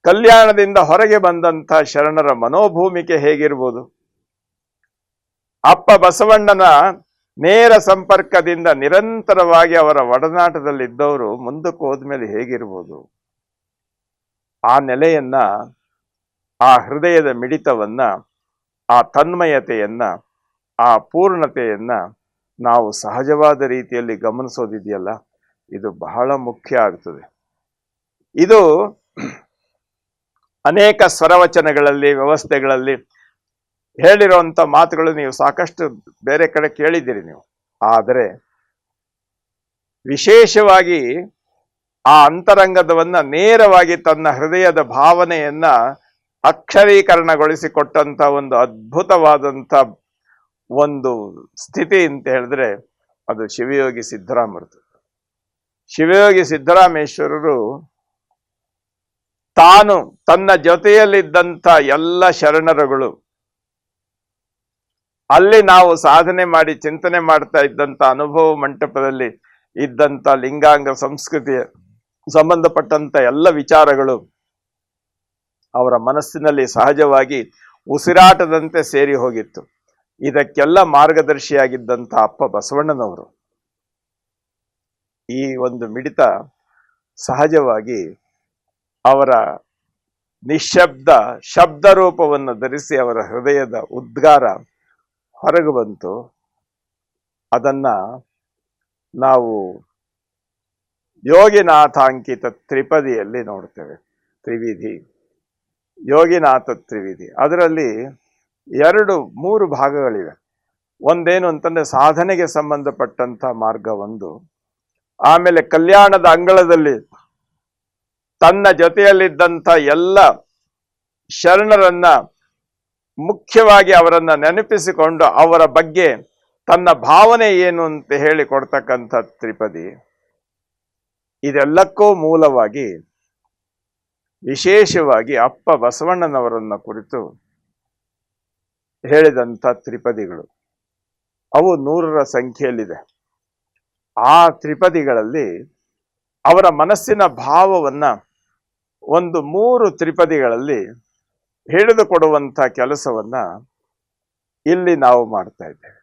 ಕಲ್ಯಾಣದಿಂದ ಹೊರಗೆ ಬಂದಂಥ ಶರಣರ ಮನೋಭೂಮಿಕೆ ಹೇಗಿರ್ಬೋದು? ಅಪ್ಪ ಬಸವಣ್ಣನ ನೇರ ಸಂಪರ್ಕದಿಂದ ನಿರಂತರವಾಗಿ ಅವರ ಒಡನಾಟದಲ್ಲಿದ್ದವರು ಮುಂದಕ್ಕೆ ಹೋದ್ಮೇಲೆ ಹೇಗಿರ್ಬೋದು? ಆ ನೆಲೆಯನ್ನ, ಆ ಹೃದಯದ ಮಿಡಿತವನ್ನ, ಆ ತನ್ಮಯತೆಯನ್ನ, ಆ ಪೂರ್ಣತೆಯನ್ನ ನಾವು ಸಹಜವಾದ ರೀತಿಯಲ್ಲಿ ಗಮನಿಸೋದಿದೆಯಲ್ಲ, ಇದು ಬಹಳ ಮುಖ್ಯ ಆಗ್ತದೆ. ಇದು ಅನೇಕ ಸ್ವರವಚನಗಳಲ್ಲಿ, ವ್ಯವಸ್ಥೆಗಳಲ್ಲಿ ಹೇಳಿರುವಂಥ ಮಾತುಗಳು ನೀವು ಸಾಕಷ್ಟು ಬೇರೆ ಕಡೆ ಕೇಳಿದ್ದೀರಿ ನೀವು. ಆದರೆ ವಿಶೇಷವಾಗಿ ಆ ಅಂತರಂಗದವನ್ನ ನೇರವಾಗಿ ತನ್ನ ಹೃದಯದ ಭಾವನೆಯನ್ನ ಅಕ್ಷರೀಕರಣಗೊಳಿಸಿಕೊಟ್ಟಂತ ಒಂದು ಅದ್ಭುತವಾದಂಥ ಒಂದು ಸ್ಥಿತಿ ಅಂತ ಹೇಳಿದ್ರೆ ಅದು ಶಿವಯೋಗಿ ಸಿದ್ದರಾಮರದು. ಶಿವಯೋಗಿ ಸಿದ್ದರಾಮೇಶ್ವರರು ತಾನು ತನ್ನ ಜೊತೆಯಲ್ಲಿದ್ದಂಥ ಎಲ್ಲ ಶರಣರುಗಳು, ಅಲ್ಲಿ ನಾವು ಸಾಧನೆ ಮಾಡಿ ಚಿಂತನೆ ಮಾಡ್ತಾ ಇದ್ದಂಥ ಅನುಭವ ಮಂಟಪದಲ್ಲಿ ಇದ್ದಂಥ ಲಿಂಗಾಂಗ ಸಂಸ್ಕೃತಿಯ ಸಂಬಂಧಪಟ್ಟಂತ ಎಲ್ಲ ವಿಚಾರಗಳು ಅವರ ಮನಸ್ಸಿನಲ್ಲಿ ಸಹಜವಾಗಿ ಉಸಿರಾಟದಂತೆ ಸೇರಿ ಹೋಗಿತ್ತು. ಇದಕ್ಕೆಲ್ಲ ಮಾರ್ಗದರ್ಶಿಯಾಗಿದ್ದಂಥ ಅಪ್ಪ ಬಸವಣ್ಣನವರು ಈ ಒಂದು ಮಿಡಿತ ಸಹಜವಾಗಿ ಅವರ ನಿಶ್ಶಬ್ದ ಶಬ್ದ ರೂಪವನ್ನು ಧರಿಸಿ ಅವರ ಹೃದಯದ ಉದ್ಗಾರ ಹೊರಗೆ ಬಂತು. ಅದನ್ನ ನಾವು ಯೋಗಿನಾಥಾಂಕಿತ ತ್ರಿಪದಿಯಲ್ಲಿ ನೋಡ್ತೇವೆ. ತ್ರಿವಿಧಿ, ಯೋಗಿನಾಥ ತ್ರಿವಿಧಿ. ಅದರಲ್ಲಿ 2-3 ಭಾಗಗಳಿವೆ. ಒಂದೇನು ಅಂತಂದ್ರೆ ಸಾಧನೆಗೆ ಸಂಬಂಧಪಟ್ಟಂತ ಮಾರ್ಗ ಒಂದು, ಆಮೇಲೆ ಕಲ್ಯಾಣದ ಅಂಗಳದಲ್ಲಿ ತನ್ನ ಜೊತೆಯಲ್ಲಿದ್ದಂಥ ಎಲ್ಲ ಶರಣರನ್ನ ಮುಖ್ಯವಾಗಿ ಅವರನ್ನ ನೆನಪಿಸಿಕೊಂಡು ಅವರ ಬಗ್ಗೆ ತನ್ನ ಭಾವನೆ ಏನು ಅಂತ ಹೇಳಿ ಕೊಡ್ತಕ್ಕಂಥ ತ್ರಿಪದಿ. ಇದೆಲ್ಲಕ್ಕೂ ಮೂಲವಾಗಿ ವಿಶೇಷವಾಗಿ ಅಪ್ಪ ಬಸವಣ್ಣನವರನ್ನ ಕುರಿತು ಹೇಳಿದಂಥ ತ್ರಿಪದಿಗಳು. ಅವು 100ರ ಸಂಖ್ಯೆಯಲ್ಲಿದೆ. ಆ ತ್ರಿಪದಿಗಳಲ್ಲಿ ಅವರ ಮನಸ್ಸಿನ ಭಾವವನ್ನ ಒಂದು 3 ತ್ರಿಪದಿಗಳಲ್ಲಿ ಹಿಡಿದುಕೊಡುವಂಥ ಕೆಲಸವನ್ನ ಇಲ್ಲಿ ನಾವು ಮಾಡ್ತಾ ಇದ್ದೇವೆ.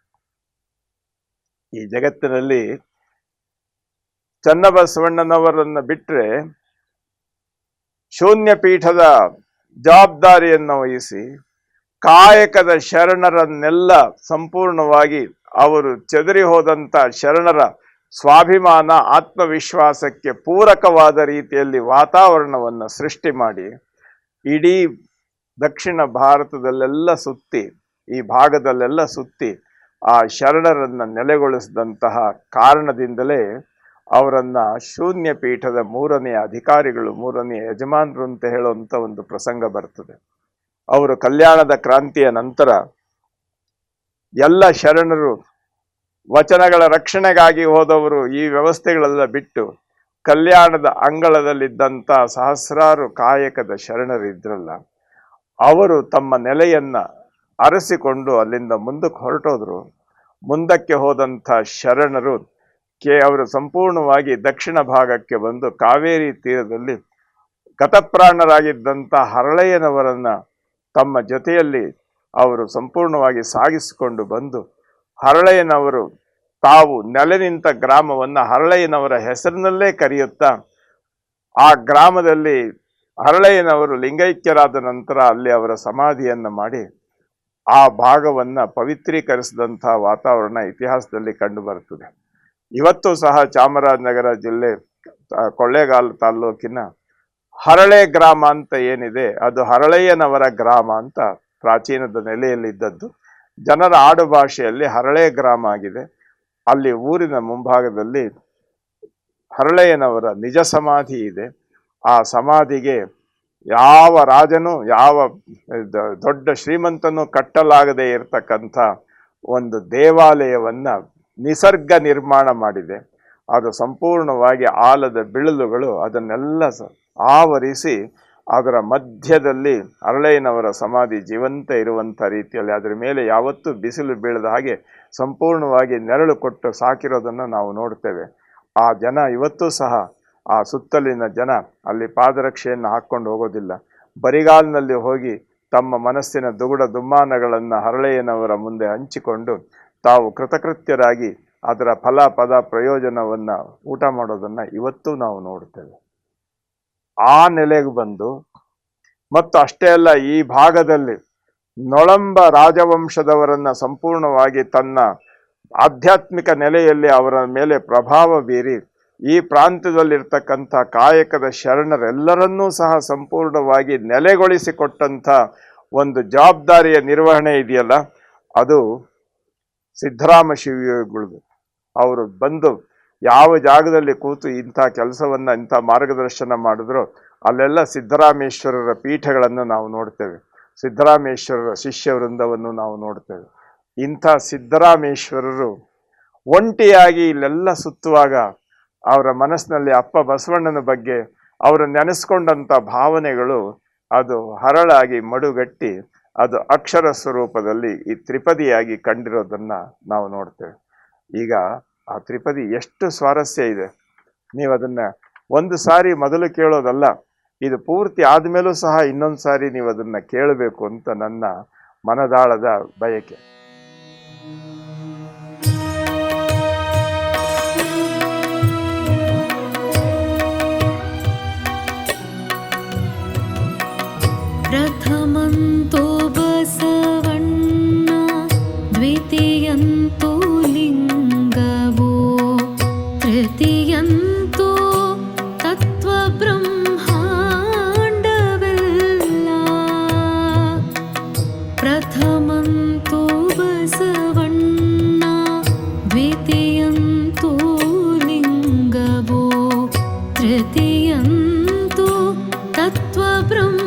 ಈ ಜಗತ್ತಿನಲ್ಲಿ ಚನ್ನಬಸವಣ್ಣನವರನ್ನ ಬಿಟ್ಟರೆ ಶೂನ್ಯ ಪೀಠದ ಜವಾಬ್ದಾರಿಯನ್ನು ವಹಿಸಿ ಕಾಯಕದ ಶರಣರನ್ನೆಲ್ಲ ಸಂಪೂರ್ಣವಾಗಿ ಅವರು ಚೆದರಿ ಹೋದಂಥ ಶರಣರ ಸ್ವಾಭಿಮಾನ ಆತ್ಮವಿಶ್ವಾಸಕ್ಕೆ ಪೂರಕವಾದ ರೀತಿಯಲ್ಲಿ ವಾತಾವರಣವನ್ನು ಸೃಷ್ಟಿ ಮಾಡಿ ಇಡೀ ದಕ್ಷಿಣ ಭಾರತದಲ್ಲೆಲ್ಲ ಸುತ್ತಿ, ಈ ಭಾಗದಲ್ಲೆಲ್ಲ ಸುತ್ತಿ ಆ ಶರಣರನ್ನ ನೆಲೆಗೊಳಿಸಿದಂತಹ ಕಾರಣದಿಂದಲೇ ಅವರನ್ನ ಶೂನ್ಯ ಪೀಠದ 3ನೇ ಅಧಿಕಾರಿಗಳು, 3ನೇ ಯಜಮಾನರು ಅಂತ ಹೇಳುವಂತ ಒಂದು ಪ್ರಸಂಗ ಬರ್ತದೆ. ಅವರು ಕಲ್ಯಾಣದ ಕ್ರಾಂತಿಯ ನಂತರ ಎಲ್ಲ ಶರಣರು ವಚನಗಳ ರಕ್ಷಣೆಗಾಗಿ ಹೋದವರು ಈ ವ್ಯವಸ್ಥೆಗಳೆಲ್ಲ ಬಿಟ್ಟು ಕಲ್ಯಾಣದ ಅಂಗಳದಲ್ಲಿದ್ದಂಥ ಸಹಸ್ರಾರು ಕಾಯಕದ ಶರಣರಿದ್ರಲ್ಲ, ಅವರು ತಮ್ಮ ನೆಲೆಯನ್ನ ಅರಸಿಕೊಂಡು ಅಲ್ಲಿಂದ ಮುಂದಕ್ಕೆ ಹೊರಟೋದ್ರು. ಮುಂದಕ್ಕೆ ಹೋದಂಥ ಶರಣರು ಅವರು ಸಂಪೂರ್ಣವಾಗಿ ದಕ್ಷಿಣ ಭಾಗಕ್ಕೆ ಬಂದು ಕಾವೇರಿ ತೀರದಲ್ಲಿ ಗತಪ್ರಾಣರಾಗಿದ್ದಂಥ ಹರಳೆಯನವರನ್ನ ತಮ್ಮ ಜೊತೆಯಲ್ಲಿ ಅವರು ಸಂಪೂರ್ಣವಾಗಿ ಸಾಗಿಸಿಕೊಂಡು ಬಂದು ಹರಳೆಯನವರು ತಾವು ನೆಲೆ ನಿಂತ ಗ್ರಾಮವನ್ನು ಹರಳೆಯನವರ ಹೆಸರಿನಲ್ಲೇ ಕರೆಯುತ್ತಾ ಆ ಗ್ರಾಮದಲ್ಲಿ ಹರಳೆಯನವರು ಲಿಂಗೈಕ್ಯರಾದ ನಂತರ ಅಲ್ಲಿ ಅವರ ಸಮಾಧಿಯನ್ನು ಮಾಡಿ ಆ ಭಾಗವನ್ನು ಪವಿತ್ರೀಕರಿಸಿದಂಥ ವಾತಾವರಣ ಇತಿಹಾಸದಲ್ಲಿ ಕಂಡು ಬರುತ್ತದೆ. ಇವತ್ತು ಸಹ ಚಾಮರಾಜನಗರ ಜಿಲ್ಲೆ ಕೊಳ್ಳೇಗಾಲ ತಾಲ್ಲೂಕಿನ ಹರಳೆ ಗ್ರಾಮ ಅಂತ ಏನಿದೆ, ಅದು ಹರಳೆಯನವರ ಗ್ರಾಮ ಅಂತ ಪ್ರಾಚೀನದ ನೆಲೆಯಲ್ಲಿದ್ದದ್ದು. ಜನರ ಆಡು ಭಾಷೆಯಲ್ಲಿ ಹರಳೆ ಗ್ರಾಮ ಆಗಿದೆ. ಅಲ್ಲಿ ಊರಿನ ಮುಂಭಾಗದಲ್ಲಿ ಹರಳೆಯನವರ ನಿಜ ಸಮಾಧಿ ಇದೆ. ಆ ಸಮಾಧಿಗೆ ಯಾವ ರಾಜನು ಯಾವ ದೊಡ್ಡ ಶ್ರೀಮಂತನು ಕಟ್ಟಲಾಗದೆ ಇರತಕ್ಕಂಥ ಒಂದು ದೇವಾಲಯವನ್ನ ನಿಸರ್ಗ ನಿರ್ಮಾಣ ಮಾಡಿದೆ. ಅದು ಸಂಪೂರ್ಣವಾಗಿ ಆಲದ ಬಿಳಲುಗಳು ಅದನ್ನೆಲ್ಲ ಆವರಿಸಿ ಅದರ ಮಧ್ಯದಲ್ಲಿ ಹರಳೆಯನವರ ಸಮಾಧಿ ಜೀವಂತ ಇರುವಂಥ ರೀತಿಯಲ್ಲಿ ಅದರ ಮೇಲೆ ಯಾವತ್ತೂ ಬಿಸಿಲು ಬೀಳದ ಹಾಗೆ ಸಂಪೂರ್ಣವಾಗಿ ನೆರಳು ಕೊಟ್ಟು ಸಾಕಿರೋದನ್ನು ನಾವು ನೋಡ್ತೇವೆ. ಆ ಜನ ಇವತ್ತೂ ಸಹ ಆ ಸುತ್ತಲಿನ ಜನ ಅಲ್ಲಿ ಪಾದರಕ್ಷೆಯನ್ನು ಹಾಕ್ಕೊಂಡು ಹೋಗೋದಿಲ್ಲ. ಬರಿಗಾಲಿನಲ್ಲಿ ಹೋಗಿ ತಮ್ಮ ಮನಸ್ಸಿನ ದುಗುಡ ದುಮ್ಮಾನಗಳನ್ನು ಹರಳೆಯನವರ ಮುಂದೆ ಹಂಚಿಕೊಂಡು ತಾವು ಕೃತಕೃತ್ಯರಾಗಿ ಅದರ ಫಲ ಪದ ಪ್ರಯೋಜನವನ್ನು ಊಟ ಮಾಡೋದನ್ನು ಇವತ್ತೂ ನಾವು ನೋಡ್ತೇವೆ. ಆ ನೆಲೆಗೆ ಬಂದು ಮತ್ತು ಅಷ್ಟೇ ಅಲ್ಲ, ಈ ಭಾಗದಲ್ಲಿ ನೊಳಂಬ ರಾಜವಂಶದವರನ್ನ ಸಂಪೂರ್ಣವಾಗಿ ತನ್ನ ಆಧ್ಯಾತ್ಮಿಕ ನೆಲೆಯಲ್ಲಿ ಅವರ ಮೇಲೆ ಪ್ರಭಾವ ಬೀರಿ ಈ ಪ್ರಾಂತ್ಯದಲ್ಲಿರ್ತಕ್ಕಂಥ ಕಾಯಕದ ಶರಣರೆಲ್ಲರನ್ನೂ ಸಹ ಸಂಪೂರ್ಣವಾಗಿ ನೆಲೆಗೊಳಿಸಿಕೊಟ್ಟಂಥ ಒಂದು ಜವಾಬ್ದಾರಿಯ ನಿರ್ವಹಣೆ ಇದೆಯಲ್ಲ, ಅದು ಸಿದ್ದರಾಮ ಶಿವಯೋಗಿಗಳು. ಅವರು ಬಂದು ಯಾವ ಜಾಗದಲ್ಲಿ ಕೂತು ಇಂಥ ಕೆಲಸವನ್ನು ಇಂಥ ಮಾರ್ಗದರ್ಶನ ಮಾಡಿದ್ರು ಅಲ್ಲೆಲ್ಲ ಸಿದ್ದರಾಮೇಶ್ವರರ ಪೀಠಗಳನ್ನು ನಾವು ನೋಡ್ತೇವೆ. ಸಿದ್ದರಾಮೇಶ್ವರರ ಶಿಷ್ಯ ವೃಂದವನ್ನು ನಾವು ನೋಡ್ತೇವೆ. ಇಂಥ ಸಿದ್ದರಾಮೇಶ್ವರರು ಒಂಟಿಯಾಗಿ ಇಲ್ಲೆಲ್ಲ ಸುತ್ತುವಾಗ ಅವರ ಮನಸ್ಸಿನಲ್ಲಿ ಅಪ್ಪ ಬಸವಣ್ಣನ ಬಗ್ಗೆ ಅವರು ನೆನೆಸ್ಕೊಂಡಂಥ ಭಾವನೆಗಳು ಅದು ಹರಳಾಗಿ ಮಡುಗಟ್ಟಿ ಅದು ಅಕ್ಷರ ಸ್ವರೂಪದಲ್ಲಿ ಈ ತ್ರಿಪದಿಯಾಗಿ ಕಂಡಿರೋದನ್ನು ನಾವು ನೋಡ್ತೇವೆ. ಈಗ ಆ ತ್ರಿಪದಿ ಎಷ್ಟು ಸ್ವಾರಸ್ಯ ಇದೆ. ನೀವು ಅದನ್ನು ಒಂದು ಸಾರಿ ಮೊದಲು ಕೇಳೋದಲ್ಲ, ಇದು ಪೂರ್ತಿ ಆದಮೇಲೂ ಸಹ ಇನ್ನೊಂದು ಸಾರಿ ನೀವು ಅದನ್ನು ಕೇಳಬೇಕು ಅಂತ ನನ್ನ ಮನದಾಳದ ಬಯಕೆ. ಪ್ರಥಮಂತೋ ಬಸವಣ್ಣ, ದ್ವಿತೀಯಂತೋ ಲಿಂಗವೋ, ತೃತೀಯಂತೋ ತತ್ವ ಬ್ರಹ್ಮಾಂಡವೆಲ್ಲ. ಪ್ರಥಮಂತೋ ಬಸವಣ್ಣ, ದ್ವಿತೀಯಂತೋ ಲಿಂಗವೋ, ತೃತೀಯಂತೋ ತತ್ವ ಬ್ರಹ್ಮ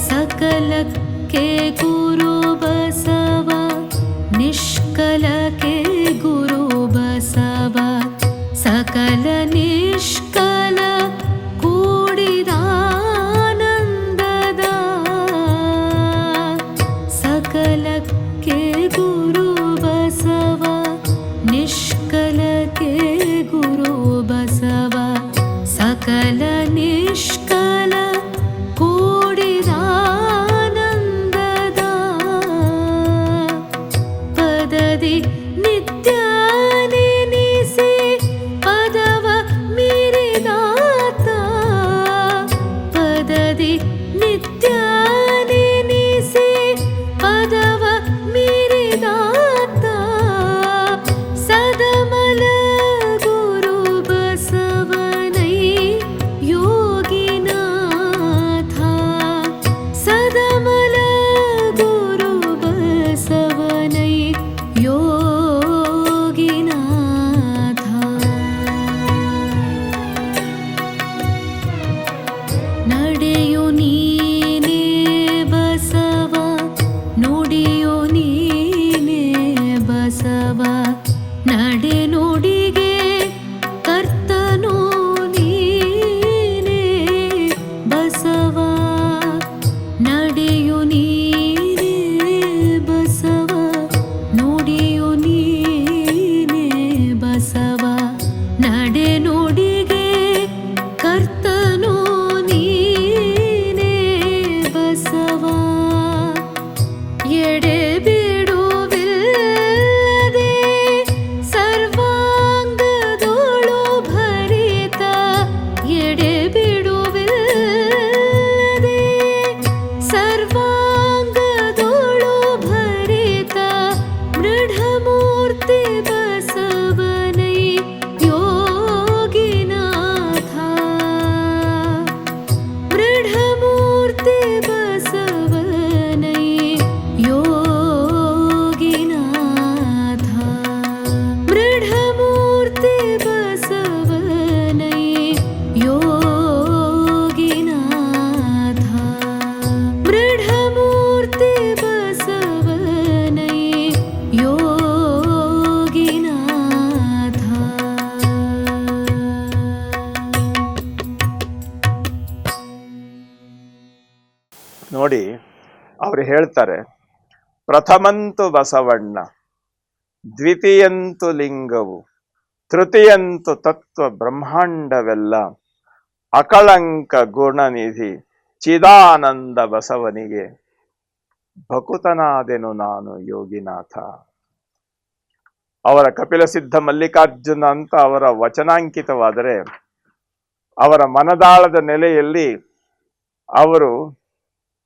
सकलके गुरु बसव, निष्कलके गुरु बसव, सकल निष्कल ಕೂಡಿದಾನಂದದ. सकलके गुरु बसव, निष्कलके गुरु बसव, सकल निष्कल ಪದದಿ ನಿತ್ಯ ನೆನೆಸಿ ಪದವ ಮೀರಿದಾತ, ಅವ್ರು ಹೇಳ್ತಾರೆ, ಪ್ರಥಮಂತು ಬಸವಣ್ಣ, ದ್ವಿತೀಯಂತು ಲಿಂಗವು, ತೃತೀಯಂತು ತತ್ವ ಬ್ರಹ್ಮಾಂಡವೆಲ್ಲ, ಅಕಳಂಕ ಗುಣನಿಧಿ ಚಿದಾನಂದ ಬಸವನಿಗೆ ಭಕುತನಾದೆನು ನಾನು ಯೋಗಿನಾಥ. ಅವರ ಕಪಿಲ ಸಿದ್ಧ ಮಲ್ಲಿಕಾರ್ಜುನ ಅಂತ ಅವರ ವಚನಾಂಕಿತವಾದರೆ, ಅವರ ಮನದಾಳದ ನೆಲೆಯಲ್ಲಿ ಅವರು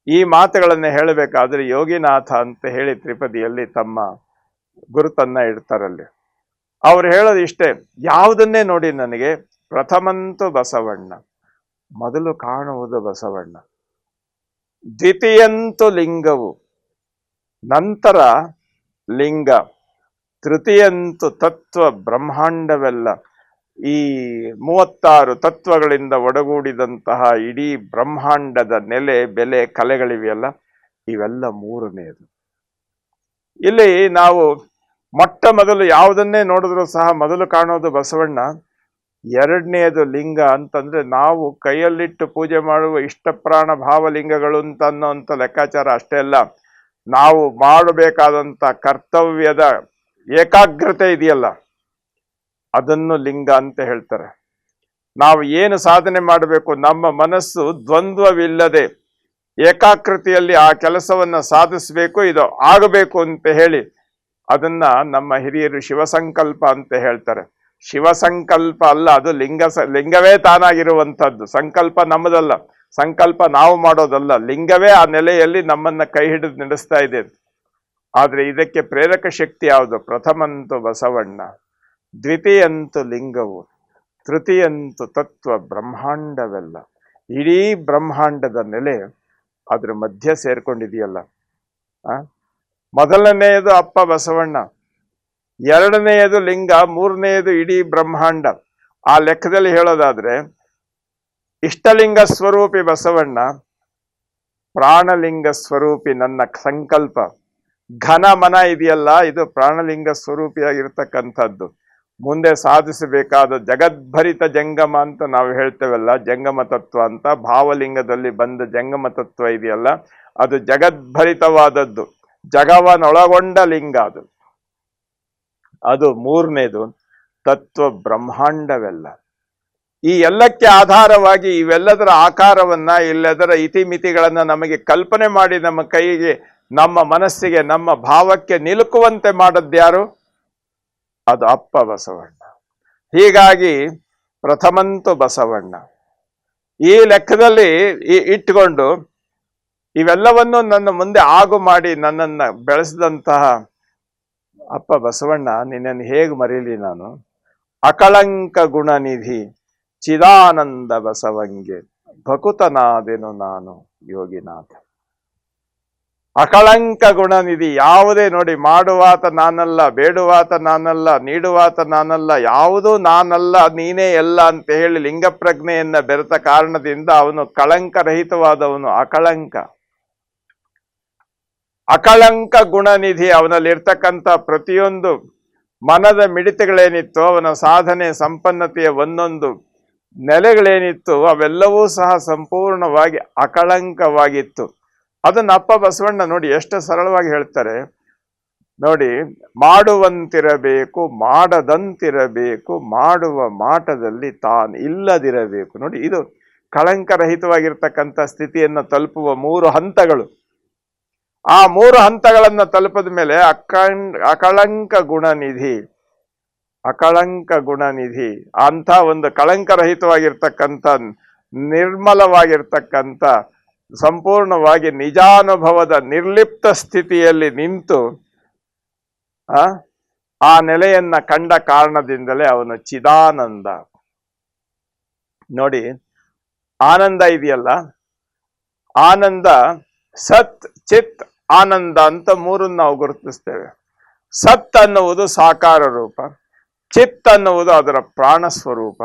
ಈ ಮಾತುಗಳನ್ನು ಹೇಳಬೇಕಾದ್ರೆ ಯೋಗಿನಾಥ ಅಂತ ಹೇಳಿ ತ್ರಿಪದಿಯಲ್ಲಿ ತಮ್ಮ ಗುರುತನ್ನ ಇಡ್ತಾರಲ್ಲಿ. ಅವ್ರು ಹೇಳೋದು ಇಷ್ಟೇ, ಯಾವುದನ್ನೇ ನೋಡಿ ನನಗೆ ಪ್ರಥಮಂತು ಬಸವಣ್ಣ, ಮೊದಲು ಕಾಣುವುದು ಬಸವಣ್ಣ, ದ್ವಿತೀಯಂತು ಲಿಂಗವು, ನಂತರ ಲಿಂಗ, ತೃತೀಯಂತು ತತ್ವ ಬ್ರಹ್ಮಾಂಡವೆಲ್ಲ, ಈ 36 ತತ್ವಗಳಿಂದ ಒಡಗೂಡಿದಂತಹ ಇಡೀ ಬ್ರಹ್ಮಾಂಡದ ನೆಲೆ ಬೆಲೆ ಕಲೆಗಳಿವೆಯಲ್ಲ, ಇವೆಲ್ಲ ಮೂರನೆಯದು. ಇಲ್ಲಿ ನಾವು ಮೊಟ್ಟ ಮೊದಲು ಯಾವುದನ್ನೇ ನೋಡಿದ್ರು ಸಹ ಮೊದಲು ಕಾಣೋದು ಬಸವಣ್ಣ, ಎರಡನೆಯದು ಲಿಂಗ. ಅಂತಂದ್ರೆ ನಾವು ಕೈಯಲ್ಲಿಟ್ಟು ಪೂಜೆ ಮಾಡುವ ಇಷ್ಟಪ್ರಾಣ ಭಾವಲಿಂಗಗಳು ಅಂತ ಅನ್ನೋಂಥ ಲೆಕ್ಕಾಚಾರ ಅಷ್ಟೇ ಅಲ್ಲ, ನಾವು ಮಾಡಬೇಕಾದಂಥ ಕರ್ತವ್ಯದ ಏಕಾಗ್ರತೆ ಇದೆಯಲ್ಲ, ಅದನ್ನು ಲಿಂಗ ಅಂತ ಹೇಳ್ತಾರೆ. ನಾವು ಏನು ಸಾಧನೆ ಮಾಡಬೇಕು, ನಮ್ಮ ಮನಸ್ಸು ದ್ವಂದ್ವವಿಲ್ಲದೆ ಏಕಾಕೃತಿಯಲ್ಲಿ ಆ ಕೆಲಸವನ್ನ ಸಾಧಿಸಬೇಕು, ಇದು ಆಗಬೇಕು ಅಂತ ಹೇಳಿ ಅದನ್ನ ನಮ್ಮ ಹಿರಿಯರು ಶಿವಸಂಕಲ್ಪ ಅಂತ ಹೇಳ್ತಾರೆ. ಶಿವಸಂಕಲ್ಪ ಅಲ್ಲ, ಅದು ಲಿಂಗವೇ ತಾನಾಗಿರುವಂಥದ್ದು. ಸಂಕಲ್ಪ ನಮ್ಮದಲ್ಲ, ಸಂಕಲ್ಪ ನಾವು ಮಾಡೋದಲ್ಲ, ಲಿಂಗವೇ ಆ ನೆಲೆಯಲ್ಲಿ ನಮ್ಮನ್ನ ಕೈ ಹಿಡಿದು ನಡೆಸ್ತಾ ಇದೆ. ಆದ್ರೆ ಇದಕ್ಕೆ ಪ್ರೇರಕ ಶಕ್ತಿ ಯಾವುದು? ಪ್ರಥಮಂತು ಬಸವಣ್ಣ, ದ್ವಿತೀಯಂತು ಲಿಂಗವು, ತೃತೀಯಂತು ತತ್ವ ಬ್ರಹ್ಮಾಂಡವೆಲ್ಲ. ಇಡೀ ಬ್ರಹ್ಮಾಂಡದ ನೆಲೆ ಅದ್ರ ಮಧ್ಯೆ ಸೇರ್ಕೊಂಡಿದೆಯಲ್ಲ. ಮೊದಲನೆಯದು ಅಪ್ಪ ಬಸವಣ್ಣ, ಎರಡನೆಯದು ಲಿಂಗ, ಮೂರನೆಯದು ಇಡೀ ಬ್ರಹ್ಮಾಂಡ. ಆ ಲೆಕ್ಕದಲ್ಲಿ ಹೇಳೋದಾದ್ರೆ ಇಷ್ಟಲಿಂಗ ಸ್ವರೂಪಿ ಬಸವಣ್ಣ, ಪ್ರಾಣಲಿಂಗ ಸ್ವರೂಪಿ ನನ್ನ ಸಂಕಲ್ಪ. ಘನ ಮನ ಇದೆಯಲ್ಲ, ಇದು ಪ್ರಾಣಲಿಂಗ ಸ್ವರೂಪಿಯಾಗಿರ್ತಕ್ಕಂಥದ್ದು. ಮುಂದೆ ಸಾಧಿಸಬೇಕಾದ ಜಗದ್ಭರಿತ ಜಂಗಮ ಅಂತ ನಾವು ಹೇಳ್ತೇವಲ್ಲ, ಜಂಗಮ ತತ್ವ ಅಂತ. ಭಾವಲಿಂಗದಲ್ಲಿ ಬಂದ ಜಂಗಮ ತತ್ವ ಇದೆಯಲ್ಲ, ಅದು ಜಗದ್ಭರಿತವಾದದ್ದು, ಜಗವನ್ನೊಳಗೊಂಡ ಲಿಂಗ ಅದು. ಅದು ಮೂರನೇದು ತತ್ವ ಬ್ರಹ್ಮಾಂಡವೆಲ್ಲ. ಈ ಎಲ್ಲಕ್ಕೆ ಆಧಾರವಾಗಿ ಇವೆಲ್ಲದರ ಆಕಾರವನ್ನ, ಇಲ್ಲದರ ಇತಿಮಿತಿಗಳನ್ನ ನಮಗೆ ಕಲ್ಪನೆ ಮಾಡಿ ನಮ್ಮ ಕೈಗೆ, ನಮ್ಮ ಮನಸ್ಸಿಗೆ, ನಮ್ಮ ಭಾವಕ್ಕೆ ನಿಲುಕುವಂತೆ ಮಾಡದ್ಯಾರು? ಅದು ಅಪ್ಪ ಬಸವಣ್ಣ. ಹೀಗಾಗಿ ಪ್ರಥಮಂತು ಬಸವಣ್ಣ. ಈ ಲೆಕ್ಕದಲ್ಲಿ ಇಟ್ಟುಕೊಂಡು ಇವೆಲ್ಲವನ್ನು ನನ್ನ ಮುಂದೆ ಆಗು ಮಾಡಿ ನನ್ನನ್ನ ಬೆಳೆಸಿದಂತಹ ಅಪ್ಪ ಬಸವಣ್ಣ, ನಿನ್ನನ್ನು ಹೇಗೆ ಮರೀಲಿ ನಾನು? ಅಕಳಂಕ ಗುಣನಿಧಿ ಚಿದಾನಂದ ಬಸವಂಗೆ ಭಕುತನಾದೆನು ನಾನು ಯೋಗಿನಾಥ. ಅಕಳಂಕ ಗುಣನಿಧಿ, ಯಾವುದೇ ನೋಡಿ, ಮಾಡುವಾತ ನಾನಲ್ಲ, ಬೇಡುವಾತ ನಾನಲ್ಲ, ನೀಡುವಾತ ನಾನಲ್ಲ, ಯಾವುದೂ ನಾನಲ್ಲ, ನೀನೇ ಎಲ್ಲ ಅಂತ ಹೇಳಿ ಲಿಂಗಪ್ರಜ್ಞೆಯನ್ನ ಬೆರೆತ ಕಾರಣದಿಂದ ಅವನು ಕಳಂಕರಹಿತವಾದವನು. ಅಕಳಂಕ ಗುಣನಿಧಿ. ಅವನಲ್ಲಿರ್ತಕ್ಕಂಥ ಪ್ರತಿಯೊಂದು ಮನದ ಮಿಡಿತಗಳೇನಿತ್ತು, ಅವನ ಸಾಧನೆ ಸಂಪನ್ನತೆಯ ಒಂದೊಂದು ನೆಲೆಗಳೇನಿತ್ತು, ಅವೆಲ್ಲವೂ ಸಹ ಸಂಪೂರ್ಣವಾಗಿ ಅಕಳಂಕವಾಗಿತ್ತು. ಅದನ್ನ ಅಪ್ಪ ಬಸವಣ್ಣ ನೋಡಿ ಎಷ್ಟು ಸರಳವಾಗಿ ಹೇಳ್ತಾರೆ ನೋಡಿ. ಮಾಡುವಂತಿರಬೇಕು, ಮಾಡದಂತಿರಬೇಕು, ಮಾಡುವ ಮಾಟದಲ್ಲಿ ತಾನು ಇಲ್ಲದಿರಬೇಕು. ನೋಡಿ, ಇದು ಕಳಂಕರಹಿತವಾಗಿರ್ತಕ್ಕಂಥ ಸ್ಥಿತಿಯನ್ನು ತಲುಪುವ 3 ಹಂತಗಳು. ಆ 3 ಹಂತಗಳನ್ನ ತಲುಪದ ಮೇಲೆ ಅಕಳಂಕ ಗುಣನಿಧಿ ಅಂತ ಒಂದು ಕಳಂಕರಹಿತವಾಗಿರ್ತಕ್ಕಂಥ, ನಿರ್ಮಲವಾಗಿರ್ತಕ್ಕಂಥ, ಸಂಪೂರ್ಣವಾಗಿ ನಿಜಾನುಭವದ ನಿರ್ಲಿಪ್ತ ಸ್ಥಿತಿಯಲ್ಲಿ ನಿಂತು ಆ ನೆಲೆಯನ್ನ ಕಂಡ ಕಾರಣದಿಂದಲೇ ಅವನು ಚಿದಾನಂದ. ನೋಡಿ, ಆನಂದ ಇದೆಯಲ್ಲ, ಆನಂದ ಸತ್, ಚಿತ್, ಆನಂದ ಅಂತ 3 ನಾವು ಗುರುತಿಸ್ತೇವೆ. ಸತ್ ಅನ್ನುವುದು ಸಾಕಾರ ರೂಪ, ಚಿತ್ ಅನ್ನುವುದು ಅದರ ಪ್ರಾಣ ಸ್ವರೂಪ,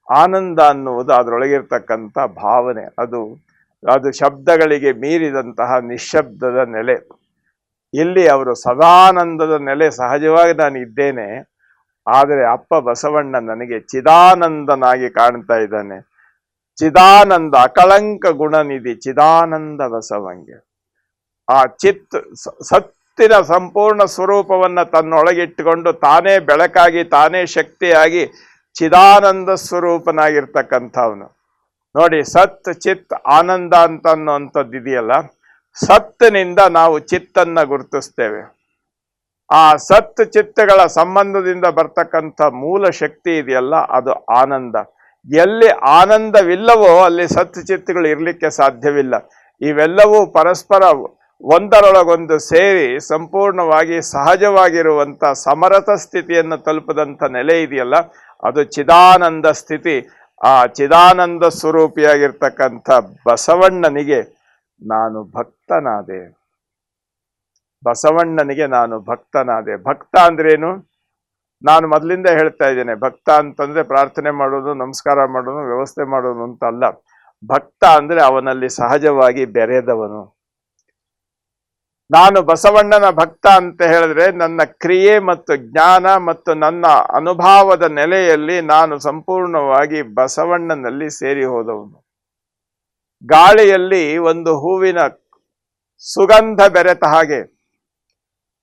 ಆನಂದ ಅನ್ನುವುದು ಅದರೊಳಗಿರ್ತಕ್ಕಂಥ ಭಾವನೆ. ಅದು ಶಬ್ದಗಳಿಗೆ ಮೀರಿದಂತಹ ನಿಶ್ಶಬ್ದದ ನೆಲೆ. ಇಲ್ಲಿ ಅವರು ಸದಾನಂದದ ನೆಲೆ. ಸಹಜವಾಗಿ ನಾನು ಇದ್ದೇನೆ, ಆದರೆ ಅಪ್ಪ ಬಸವಣ್ಣ ನನಗೆ ಚಿದಾನಂದನಾಗಿ ಕಾಣ್ತಾ ಇದ್ದಾನೆ. ಚಿದಾನಂದ, ಅಕಳಂಕ ಗುಣನಿಧಿ ಚಿದಾನಂದ ಬಸವಂಗೆ. ಆ ಸತ್ತಿನ ಸಂಪೂರ್ಣ ಸ್ವರೂಪವನ್ನ ತನ್ನೊಳಗಿಟ್ಟುಕೊಂಡು ತಾನೇ ಬೆಳಕಾಗಿ ತಾನೇ ಶಕ್ತಿಯಾಗಿ ಚಿದಾನಂದ ಸ್ವರೂಪನಾಗಿರ್ತಕ್ಕಂಥವನು. ನೋಡಿ, ಸತ್ ಚಿತ್ ಆನಂದ ಅಂತ ಅನ್ನುವಂಥದ್ದು ಇದೆಯಲ್ಲ, ಸತ್ತಿನಿಂದ ನಾವು ಚಿತ್ತನ್ನ ಗುರುತಿಸ್ತೇವೆ. ಆ ಸತ್ ಚಿತ್ತಗಳ ಸಂಬಂಧದಿಂದ ಬರ್ತಕ್ಕಂಥ ಮೂಲ ಶಕ್ತಿ ಇದೆಯಲ್ಲ, ಅದು ಆನಂದ. ಎಲ್ಲಿ ಆನಂದವಿಲ್ಲವೋ ಅಲ್ಲಿ ಸತ್ ಚಿತ್ತಗಳು ಇರಲಿಕ್ಕೆ ಸಾಧ್ಯವಿಲ್ಲ. ಇವೆಲ್ಲವೂ ಪರಸ್ಪರ ಒಂದರೊಳಗೊಂದು ಸೇರಿ ಸಂಪೂರ್ಣವಾಗಿ ಸಹಜವಾಗಿರುವಂಥ ಸಮರಸ ಸ್ಥಿತಿಯನ್ನು ತಲುಪದಂಥ ನೆಲೆ ಇದೆಯಲ್ಲ, ಅದು ಚಿದಾನಂದ ಸ್ಥಿತಿ. ಆ ಚಿದಾನಂದ ಸ್ವರೂಪಿಯಾಗಿರ್ತಕ್ಕಂಥ ಬಸವಣ್ಣನಿಗೆ ನಾನು ಭಕ್ತನಾದೆ. ಬಸವಣ್ಣನಿಗೆ ನಾನು ಭಕ್ತನಾದೆ. ಭಕ್ತ ಅಂದ್ರೇನು? ನಾನು ಮೊದಲಿಂದ ಹೇಳ್ತಾ ಇದ್ದೇನೆ, ಭಕ್ತ ಅಂತಂದ್ರೆ ಪ್ರಾರ್ಥನೆ ಮಾಡೋದು, ನಮಸ್ಕಾರ ಮಾಡೋದು, ವ್ಯವಸ್ಥೆ ಮಾಡೋದು ಅಂತ ಅಲ್ಲ. ಭಕ್ತ ಅಂದ್ರೆ ಅವನಲ್ಲಿ ಸಹಜವಾಗಿ ಬೆರೆದವನು. ನಾನು ಬಸವಣ್ಣನ ಭಕ್ತ ಅಂತ ಹೇಳಿದ್ರೆ ನನ್ನ ಕ್ರಿಯೆ ಮತ್ತು ಜ್ಞಾನ ಮತ್ತು ನನ್ನ ಅನುಭವದ ನೆಲೆಯಲ್ಲಿ ನಾನು ಸಂಪೂರ್ಣವಾಗಿ ಬಸವಣ್ಣನಲ್ಲಿ ಸೇರಿ ಹೋದವನು. ಗಾಳಿಯಲ್ಲಿ ಒಂದು ಹೂವಿನ ಸುಗಂಧ ಬೆರೆತ ಹಾಗೆ